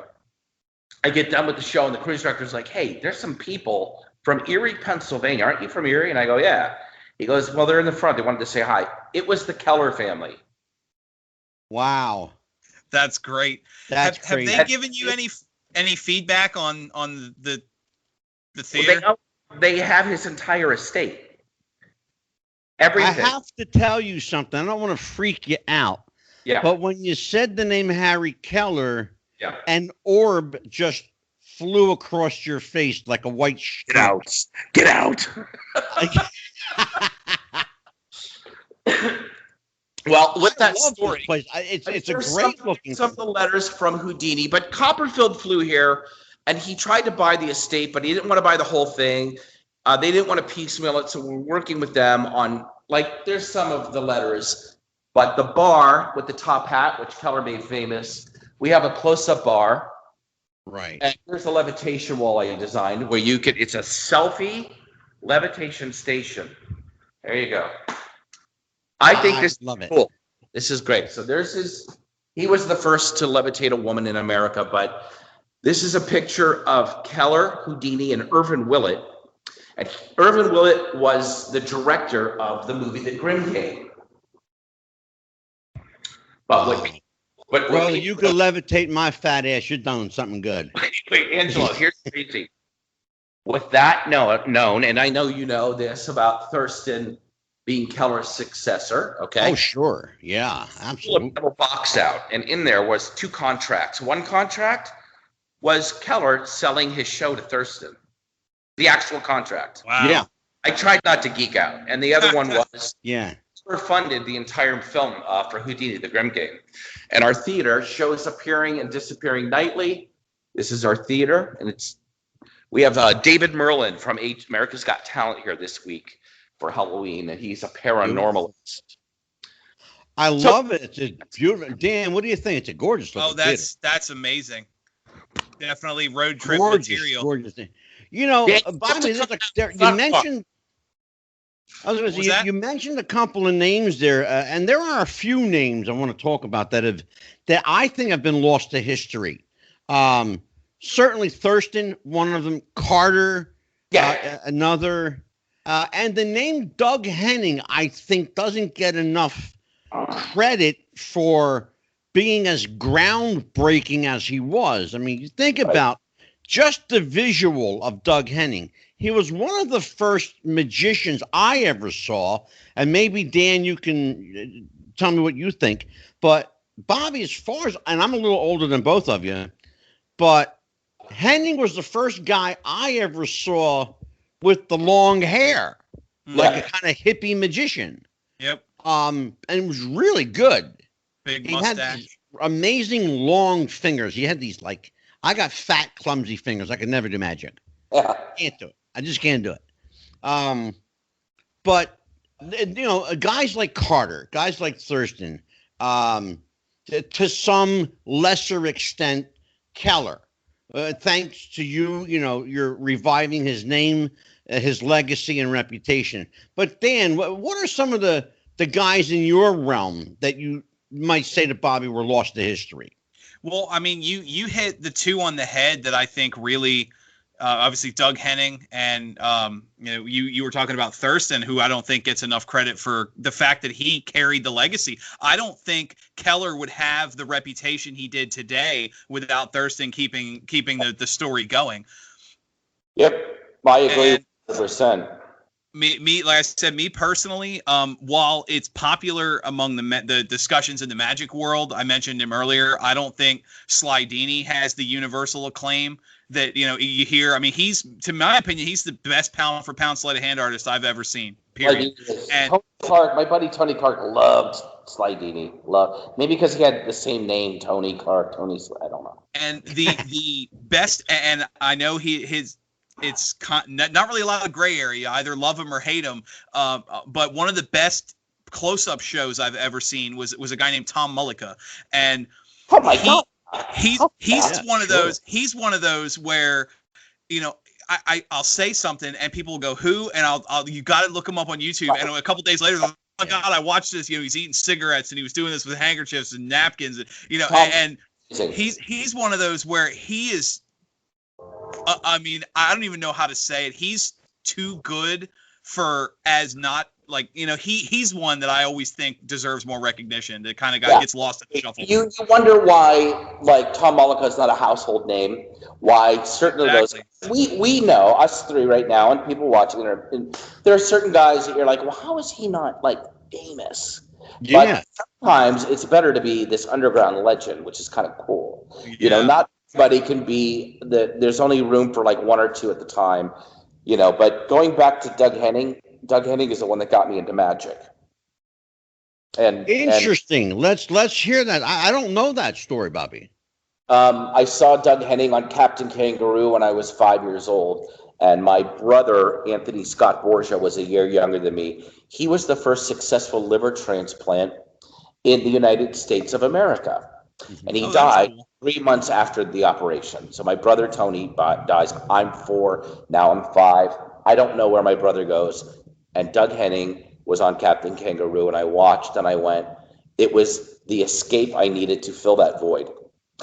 I get done with the show and the cruise director's like, hey, there's some people from Erie, Pennsylvania. Aren't you from Erie? And I go, yeah. He goes, well, they're in the front. They wanted to say hi. It was the Keller family. Wow. That's great. Have they given you any feedback on the theater? Well, they have his entire estate. Everything. I have to tell you something. I don't want to freak you out. Yeah. But when you said the name Harry Keller, an orb just flew across your face like a white streak. Get out. Well, with that story, it's a great looking. Some of the letters from Houdini, but Copperfield flew here, and he tried to buy the estate, but he didn't want to buy the whole thing. They didn't want to piecemeal it, so we're working with them on there's some of the letters, but the bar with the top hat, which Keller made famous, we have a close-up bar, right? And there's a levitation wall I designed where it's a selfie levitation station. There you go. I think this is cool. This is great. So he was the first to levitate a woman in America, but this is a picture of Keller, Houdini, and Irvin Willett. And Irvin Willett was the director of the movie The Grimm Game. But you could levitate my fat ass. You're doing something good. Wait, Angelo, here's crazy. With that known, and I know you know this about Thurston being Keller's successor, okay? Oh, sure. Yeah, absolutely. Pull a box out, and in there was 2 contracts. One contract was Keller selling his show to Thurston. The actual contract. Wow. Yeah. I tried not to geek out. And the other one was Keller funded the entire film for Houdini, The Grimm Game. And our theater shows appearing and disappearing nightly. This is our theater, and we have David Merlin from America's Got Talent here this week for Halloween, and he's a paranormalist. I love it. It's beautiful. Dan, what do you think? It's a gorgeous looking theater. That's amazing. Definitely road trip material. Gorgeous thing. You know, Bobby, you mentioned. I was going to say you mentioned a couple of names there, and there are a few names I want to talk about that I think have been lost to history. Certainly Thurston, one of them. Carter, another. And the name Doug Henning, I think, doesn't get enough credit for being as groundbreaking as he was. I mean, you think about just the visual of Doug Henning. He was one of the first magicians I ever saw. And maybe, Dan, you can tell me what you think. But, Bobby, as far as, and I'm a little older than both of you, but Henning was the first guy I ever saw with the long hair, like a kind of hippie magician. Yep. And it was really good. Big He mustache. had these amazing long fingers. He had these I got fat, clumsy fingers. I could never do magic. Can't do it. I just can't do it. But guys like Carter, guys like Thurston, to some lesser extent, Keller. Thanks to you, you're reviving his name, his legacy and reputation. But Dan, what are some of the guys in your realm that you might say to Bobby were lost to history? Well, I mean, you hit the two on the head that I think really, obviously Doug Henning and you were talking about Thurston, who I don't think gets enough credit for the fact that he carried the legacy. I don't think Keller would have the reputation he did today without Thurston keeping the story going. Yep, I agree 100%. Me, like I said, me personally, while it's popular among the discussions in the Magic world, I mentioned him earlier. I don't think Sly Dini has the universal acclaim that you hear. I mean, to my opinion, he's the best pound for pound sleight of hand artist I've ever seen. Period. And Tony Clark, my buddy Tony Clark loved Sly Dini. Maybe because he had the same name, Tony Clark. I don't know. And the best, and I know it's not really a lot of gray area, either love him or hate him. But one of the best close-up shows I've ever seen was a guy named Tom Mullica, and oh my God, he's one of those. He's one of those where, I'll say something and people will go who, and you got to look him up on YouTube, and a couple days later, oh my God, I watched this. He's eating cigarettes and he was doing this with handkerchiefs and napkins, and he's one of those where he is. I mean, I don't even know how to say it. He's too good for as not like, he's one that I always think deserves more recognition. The kind of guy gets lost in the shuffle. You wonder why, like, Tom Mullica is not a household name. Why certain of those we know, us three right now, and people watching, and there are certain guys that you're like, well, how is he not like famous? Yeah. But sometimes it's better to be this underground legend, which is kind of cool. Not everybody can be there's only room for like one or two at the time, but going back to Doug Henning is the one that got me into Magic. And interesting. Let's hear that. I don't know that story, Bobby. I saw Doug Henning on Captain Kangaroo when I was 5 years old, and my brother Anthony Scott Borgia was a year younger than me. He was the first successful liver transplant in the United States of America. And he died 3 months after the operation. So my brother Tony dies. I'm 4. Now I'm 5. I don't know where my brother goes. And Doug Henning was on Captain Kangaroo, and I watched and I went, it was the escape I needed to fill that void.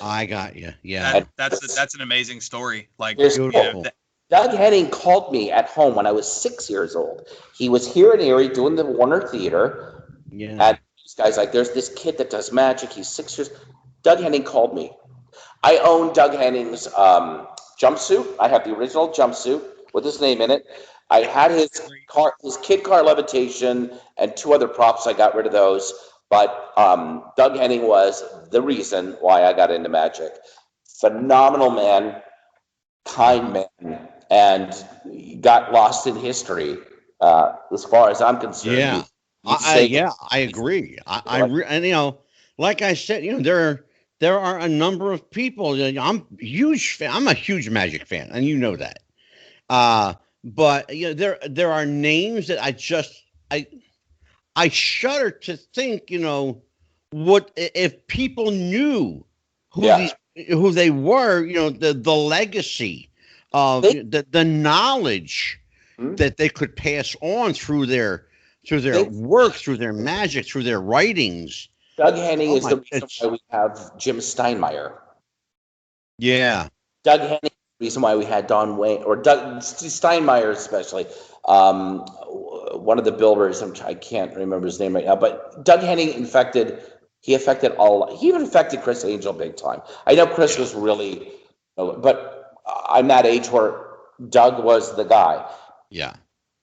I got you. Yeah. That's an amazing story. Like, Doug Henning called me at home when I was 6 years old. He was here in Erie doing the Warner Theater. Yeah. And this guy's like, there's this kid that does magic. He's 6 years. Doug Henning called me. I own Doug Henning's jumpsuit. I have the original jumpsuit with his name in it. I had his kid car levitation and 2 other props. I got rid of those. But Doug Henning was the reason why I got into Magic. Phenomenal man, kind man, and got lost in history as far as I'm concerned. Yeah, I agree. And like I said, there are a number of people. I'm a huge Magic fan, and you know that. But there are names that I shudder to think, what if people knew who they were, the legacy of the knowledge that they could pass on through their work, through their magic, through their writings. Doug Henning is the reason why we have Jim Steinmeier. Yeah. Doug Henning is the reason why we had Don Wayne, or Doug Steinmeier especially. One of the builders, I can't remember his name right now, but Doug Henning affected all. He even affected Chris Angel big time. I know Chris was really, but I'm that age where Doug was the guy. Yeah.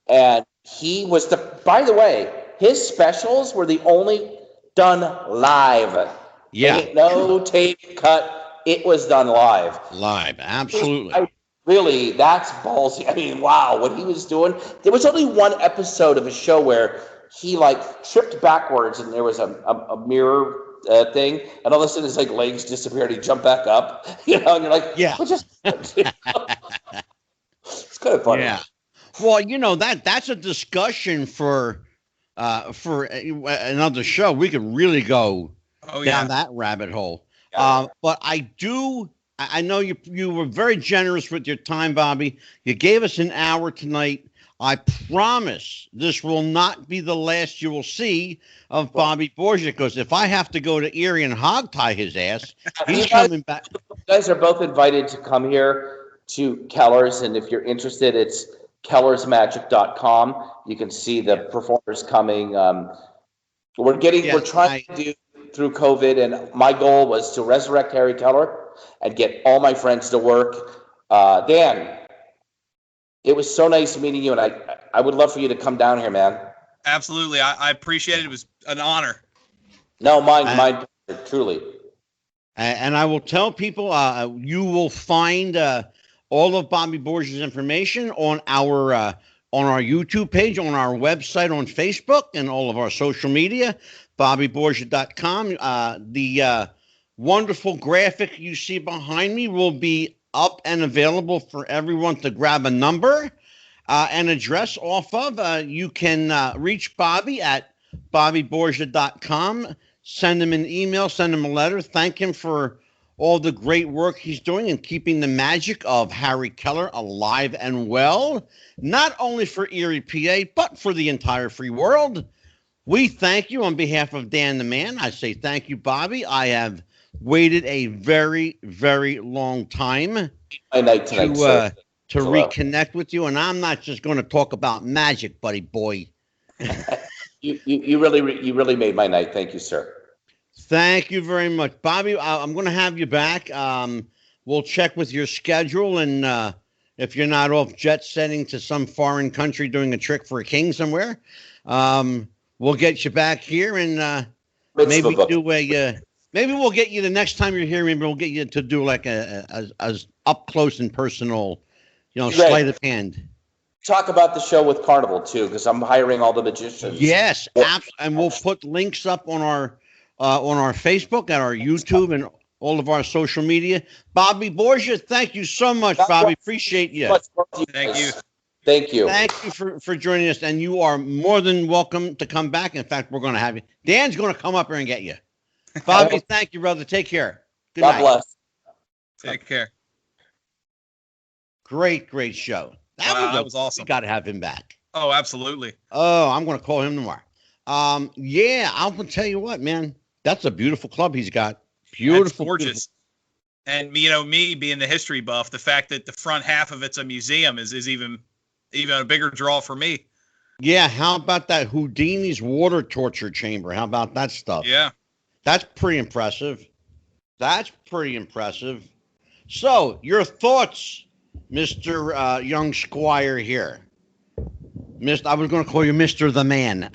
And he was by the way, his specials were the only done live. Yeah. No tape cut. It was done live. Live. Absolutely. Really, that's ballsy. I mean, wow, what he was doing. There was only one episode of a show where he tripped backwards and there was a mirror thing, and all of a sudden his legs disappeared. He jumped back up, and you're like, yeah. It's kind of funny. Yeah. Well, that's a discussion for another show. We could really go down that rabbit hole. Yeah. But I know you were very generous with your time, Bobby. You gave us an hour tonight. I promise this will not be the last you will see of Bobby Borgia, because if I have to go to Erie and hog tie his ass, he's coming back. You guys are both invited to come here to Keller's, and if you're interested, it's kellersmagic.com. You can see the performers coming. We're trying to do through COVID, and my goal was to resurrect Harry Keller and get all my friends to work. Dan, it was so nice meeting you, and I would love for you to come down here, man. Absolutely. I appreciate it. It was an honor. No, mine, truly. And I will tell people, you will find all of Bobby Borgia's information on our YouTube page, on our website, on Facebook, and all of our social media, bobbyborgia.com. The wonderful graphic you see behind me will be up and available for everyone to grab a number and address off of. You can reach Bobby at bobbyborgia.com. Send him an email, send him a letter, thank him for all the great work he's doing and keeping the magic of Harry Keller alive and well, not only for Erie, PA, but for the entire free world. We thank you on behalf of Dan the Man. I say thank you, Bobby. I have waited a very, very long time to reconnect with you, and I'm not just going to talk about magic, buddy boy. You really made my night. Thank you, sir. Thank you very much, Bobby. I'm going to have you back. We'll check with your schedule, and if you're not off jet setting to some foreign country doing a trick for a king somewhere, we'll get you back here, and maybe do a. Maybe we'll get you the next time you're here. Maybe we'll get you to do like a up close and personal, sleight of hand. Talk about the show with Carnival too, because I'm hiring all the magicians. Yes, and we'll put links up on our Facebook, and our YouTube, and all of our social media. Bobby Borgia, thank you so much, Bobby. Appreciate you. Thank you. Thank you. Thank you for joining us, and you are more than welcome to come back. In fact, we're going to have you. Dan's going to come up here and get you. Bobby, thank you, brother. Take care. Good night. God bless. Take care. Great show. That was awesome. We got to have him back. Oh, absolutely. Oh, I'm going to call him tomorrow. Yeah, I'll tell you what, man. That's a beautiful club he's got. Beautiful. That's gorgeous. Beautiful. And, me being the history buff, the fact that the front half of it's a museum is even a bigger draw for me. Yeah, how about that Houdini's water torture chamber? How about that stuff? Yeah. That's pretty impressive. So, your thoughts, Mr. Young Squire here. I was going to call you Mr. the Man.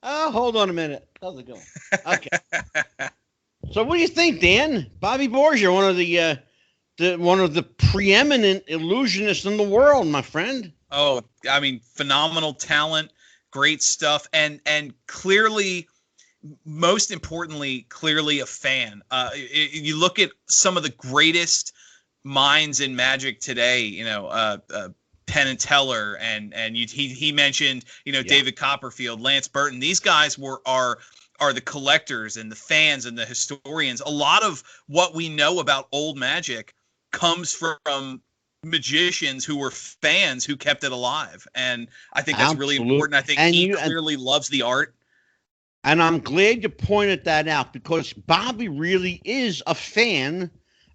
Oh, hold on a minute. How's it going? Okay. So, what do you think, Dan? Bobby Borgia, one of the preeminent illusionists in the world, my friend. Oh, I mean, phenomenal talent, great stuff, and clearly, most importantly, clearly a fan. You look at some of the greatest minds in magic today. Penn and Teller, and he mentioned David Copperfield, Lance Burton. These guys are the collectors and the fans and the historians. A lot of what we know about old magic comes from magicians who were fans who kept it alive, and I think that's really important. I think he clearly loves the art. And I'm glad you pointed that out, because Bobby really is a fan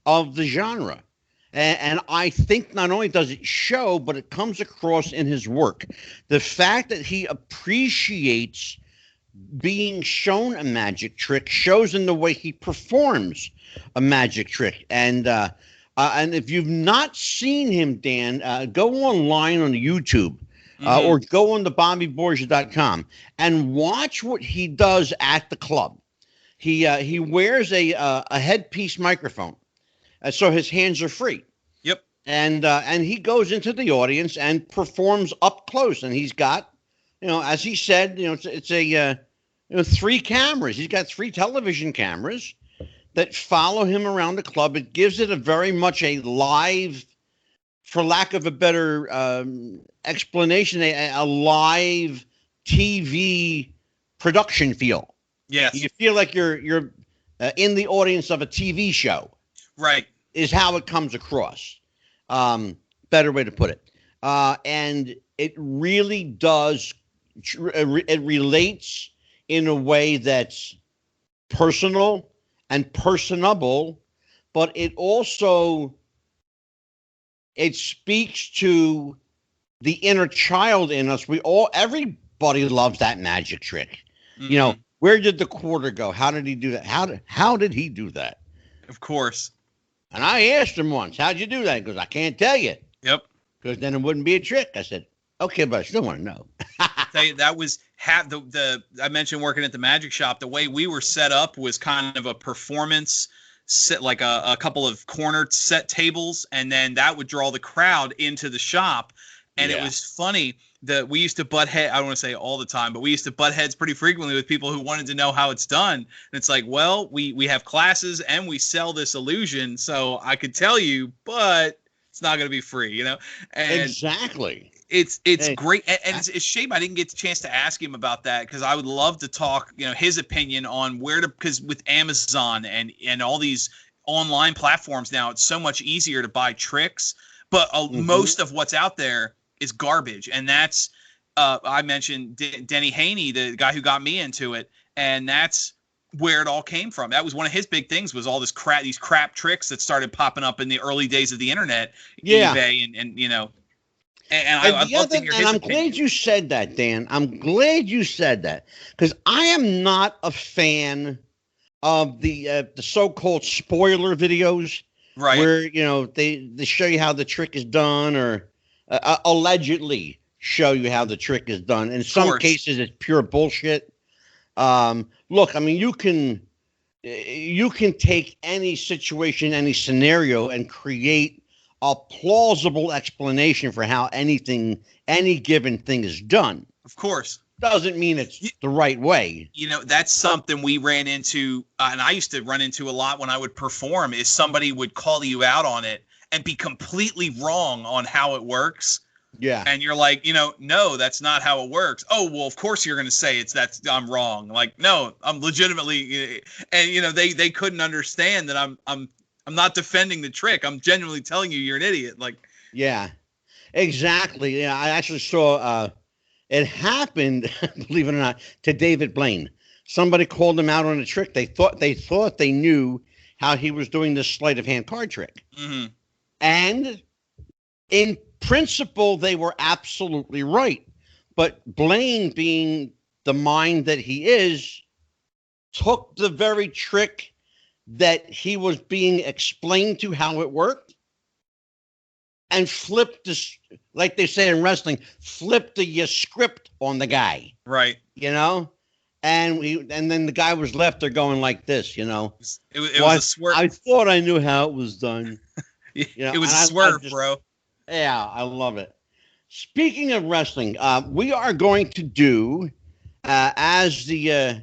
of the genre. And I think not only does it show, but it comes across in his work. The fact that he appreciates being shown a magic trick shows in the way he performs a magic trick. And if you've not seen him, Dan, go online on YouTube or go on to bobbyborgia.com and watch what he does at the club. He wears a headpiece microphone. So his hands are free. Yep. And he goes into the audience and performs up close. And he's got, as he said, it's a 3 cameras. He's got 3 television cameras that follow him around the club. It gives it a very much a live, for lack of a better explanation, a live TV production feel. Yes. You feel like you're in the audience of a TV show. Right. Is how it comes across. better way to put it. And it really does. It relates in a way that's personal and personable, but it also speaks to the inner child in us. Everybody loves that magic trick. Mm-hmm. You know, where did the quarter go? How did he do that? How did he do that? Of course. And I asked him once, how'd you do that? He goes, I can't tell you. Yep. Because then it wouldn't be a trick. I said, okay, but I still want to know. Tell you, that was I mentioned working at the magic shop. The way we were set up was kind of a performance set, like a couple of corner set tables, and then that would draw the crowd into the shop. And It was funny that we used to butt head. I don't want to say all the time, but we used to butt heads pretty frequently with people who wanted to know how it's done. And it's like, well, we have classes and we sell this illusion, so I could tell you, but it's not going to be free, you know? And exactly. It's great, and it's a shame I didn't get the chance to ask him about that, because I would love to talk, you know, his opinion on because with Amazon and all these online platforms now, it's so much easier to buy tricks, but most of what's out there is garbage, and that's I mentioned Denny Haney, the guy who got me into it, and that's where it all came from. That was one of his big things, was all these crap tricks that started popping up in the early days of the internet, eBay, and you know. And I'd love to hear his opinion. Glad you said that, Dan. I'm glad you said that, because I am not a fan of the so-called spoiler videos, right? Where, you know, they show you how the trick is done, or allegedly show you how the trick is done. In some cases, it's pure bullshit. Look, I mean, you can take any situation, any scenario, and create a plausible explanation for how any given thing is done. Of course. Doesn't mean it's the right way. You know, that's something we ran into, and I used to run into a lot when I would perform, is somebody would call you out on it and be completely wrong on how it works. Yeah. And you're like, you know, no, that's not how it works. Oh, well, of course you're going to say I'm wrong. Like, no, I'm legitimately, and you know, they couldn't understand that I'm not defending the trick. I'm genuinely telling you you're an idiot. Like, yeah, exactly. Yeah, I actually saw it happened, believe it or not, to David Blaine. Somebody called him out on a trick. They thought they knew how he was doing this sleight of hand card trick. Mm-hmm. And in principle, they were absolutely right. But Blaine, being the mind that he is, took the very trick that he was being explained to how it worked, and flipped this, like they say in wrestling, flipped the script on the guy. Right. You know? And then the guy was left there going like this, you know. It was a swerve. I thought I knew how it was done. You know, it was a swerve, bro. Yeah, I love it. Speaking of wrestling, we are going to do, as the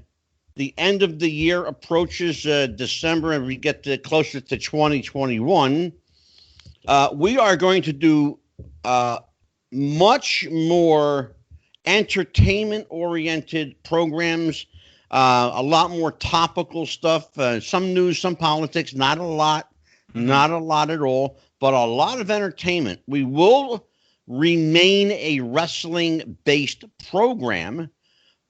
end of the year approaches, December, and we get closer to 2021, we are going to do much more entertainment-oriented programs, a lot more topical stuff, some news, some politics, not a lot at all, but a lot of entertainment. We will remain a wrestling-based program,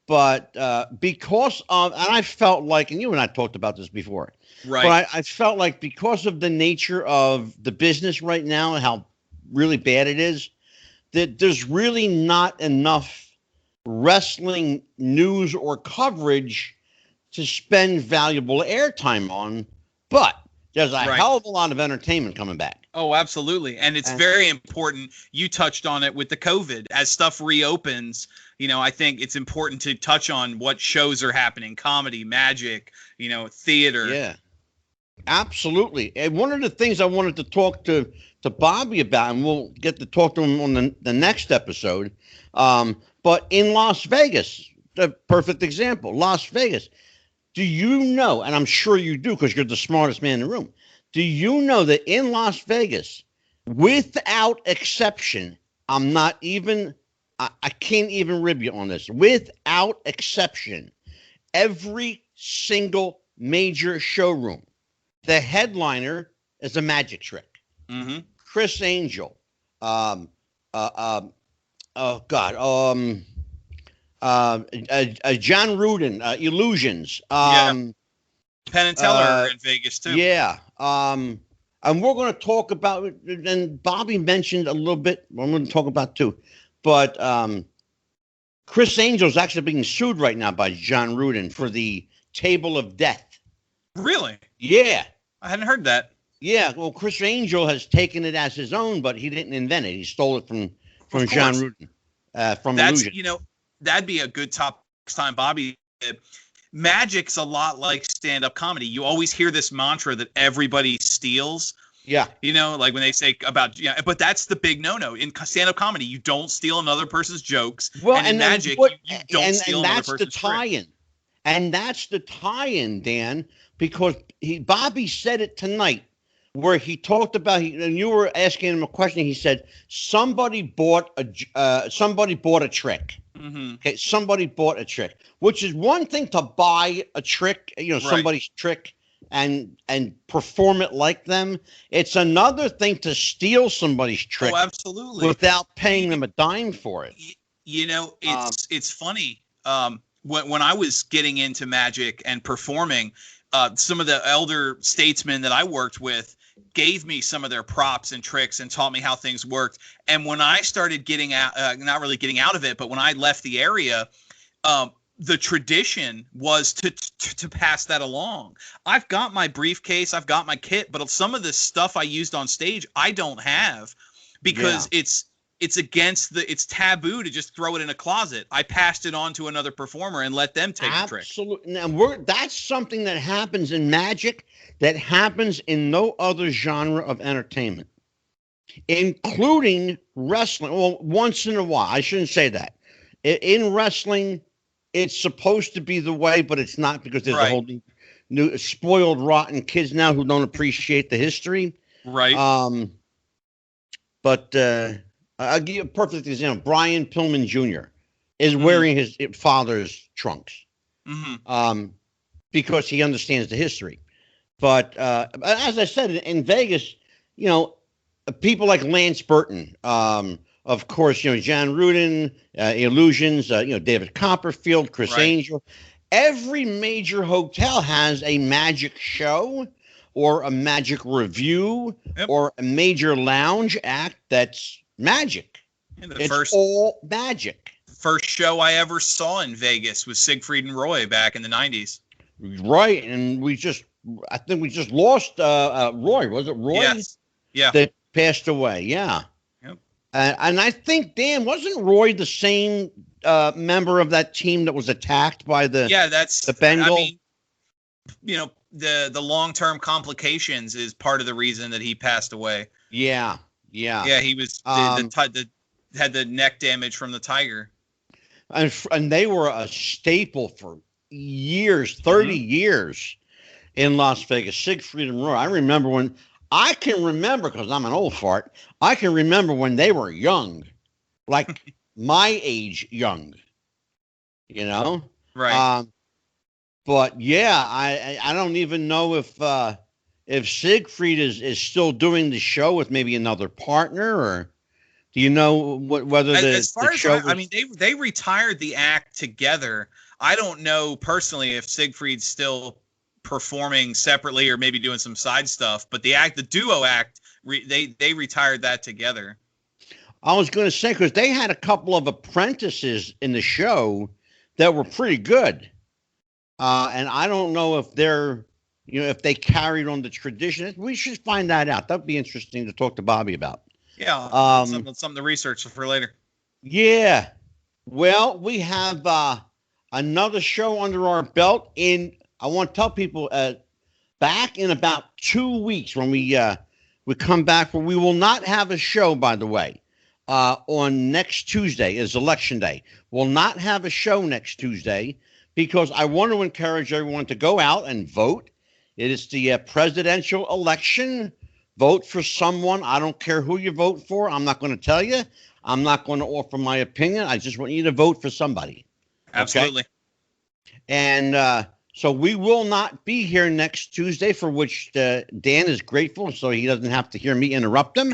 but because of, and I felt like, and you and I talked about this before, right? But I felt like because of the nature of the business right now and how really bad it is, that there's really not enough wrestling news or coverage to spend valuable airtime on. But there's a hell of a lot of entertainment coming back. Oh, absolutely. And it's very important. You touched on it with the COVID. As stuff reopens, you know, I think it's important to touch on what shows are happening, comedy, magic, you know, theater. Yeah, absolutely. And one of the things I wanted to talk to Bobby about, and we'll get to talk to him on the next episode, but in Las Vegas, the perfect example, Las Vegas. Do you know, and I'm sure you do because you're the smartest man in the room, do you know that in Las Vegas, without exception, I can't even rib you on this, without exception, every single major showroom, the headliner is a magic trick. Mm-hmm. Chris Angel, uh, um, oh God, John Rudin, Illusions. Penn and Teller are in Vegas too. Yeah. And we're going to talk about, and Bobby mentioned a little bit, I'm going to talk about too, but Chris Angel's actually being sued right now by John Rudin for the Table of Death. Really? Yeah. I hadn't heard that. Yeah. Well, Chris Angel has taken it as his own, but he didn't invent it. He stole it from John Rudin. From Illusion. That'd be a good topic next time, Bobby. Magic's a lot like stand-up comedy. You always hear this mantra that everybody steals. Yeah. Like when they say about, but that's the big no-no. In stand-up comedy, you don't steal another person's jokes. Well, and in magic, you don't steal another person's tie-in. And that's the tie-in, Dan, because Bobby said it tonight where he talked about, and you were asking him a question. He said, somebody bought a trick. Mm-hmm. Okay, somebody bought a trick, which is one thing to buy a trick, somebody's trick and perform it like them. It's another thing to steal somebody's trick. Oh, absolutely. Without paying them a dime for it. It's funny. When I was getting into magic and performing, some of the elder statesmen that I worked with gave me some of their props and tricks and taught me how things worked. And when I started getting out, not really getting out of it, but when I left the area, the tradition was to pass that along. I've got my briefcase, I've got my kit, but some of the stuff I used on stage, I don't have because it's it's taboo to just throw it in a closet. I passed it on to another performer and let them take the trick. Absolutely. Now that's something that happens in magic that happens in no other genre of entertainment, including wrestling. Well, once in a while, I shouldn't say that. In wrestling, it's supposed to be the way, but it's not because there's a whole new spoiled, rotten kids now who don't appreciate the history. Right. But I'll give you a perfect example. Brian Pillman Jr. is wearing his father's trunks because he understands the history. But as I said, in Vegas, people like Lance Burton, of course, John Rudin, Illusions, David Copperfield, Chris Angel. Every major hotel has a magic show or a magic review or a major lounge act that's magic. It's all magic. First show I ever saw in Vegas was Siegfried and Roy back in the 90s. Right, and I think we just lost Roy. Was it Roy? Yes. Yeah. That passed away. Yeah. Yep. And I think, Dan, wasn't Roy the same member of that team that was attacked by the Bengal? I mean, the long-term complications is part of the reason that he passed away. Yeah. Yeah. Yeah, he was had the neck damage from the tiger. And they were a staple for years, 30 years in Las Vegas. Siegfried and Roy. I can remember because I'm an old fart. I can remember when they were young, like my age young, Right. But yeah, I don't even know if Siegfried is still doing the show with maybe another partner, or do you know whether as far as show? I mean, they retired the act together. I don't know personally if Siegfried's still performing separately or maybe doing some side stuff, but the duo act, they retired that together. I was going to say, because they had a couple of apprentices in the show that were pretty good, and I don't know if they're if they carried on the tradition. We should find that out. That'd be interesting to talk to Bobby about. Yeah, something to research for later. Yeah. Well, we have another show under our belt. I want to tell people back in about 2 weeks when we come back, where we will not have a show, by the way, on next Tuesday is Election Day. We'll not have a show next Tuesday because I want to encourage everyone to go out and vote. It is the presidential election. Vote for someone. I don't care who you vote for. I'm not going to tell you. I'm not going to offer my opinion. I just want you to vote for somebody. Absolutely. Okay? And So we will not be here next Tuesday, for which Dan is grateful, so he doesn't have to hear me interrupt him.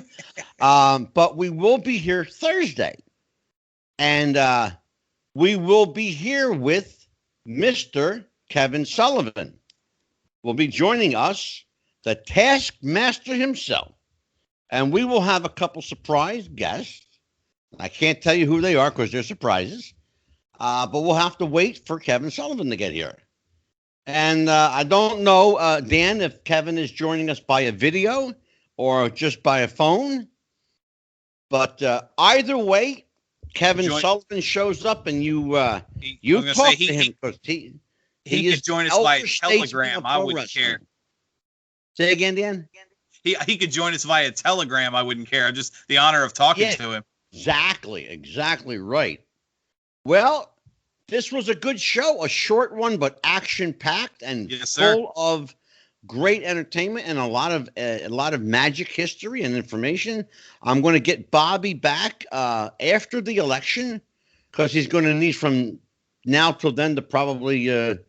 But we will be here Thursday. And we will be here with Mr. Kevin Sullivan. Will be joining us, the Taskmaster himself. And we will have a couple surprise guests. I can't tell you who they are because they're surprises. But we'll have to wait for Kevin Sullivan to get here. And I don't know, Dan, if Kevin is joining us by a video or just by a phone. But either way, Kevin Sullivan shows up and you talk to him because he could join us via Telegram. I wouldn't care. Say again, Dan? He could join us via Telegram. I wouldn't care. Just the honor of talking to him. Exactly right. Well, this was a good show, a short one, but action-packed and full of great entertainment and a lot of magic history and information. I'm going to get Bobby back after the election because he's going to need from now till then to probably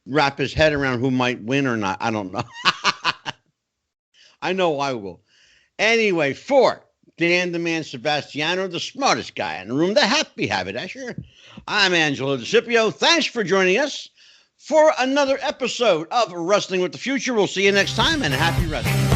wrap his head around who might win or not. I don't know. I know I will. Anyway, for Dan the Man Sebastiano, the smartest guy in the room, the happy haberdasher, I'm Angelo DeCipio. Thanks for joining us for another episode of Wrestling with the Future. We'll see you next time, and happy wrestling.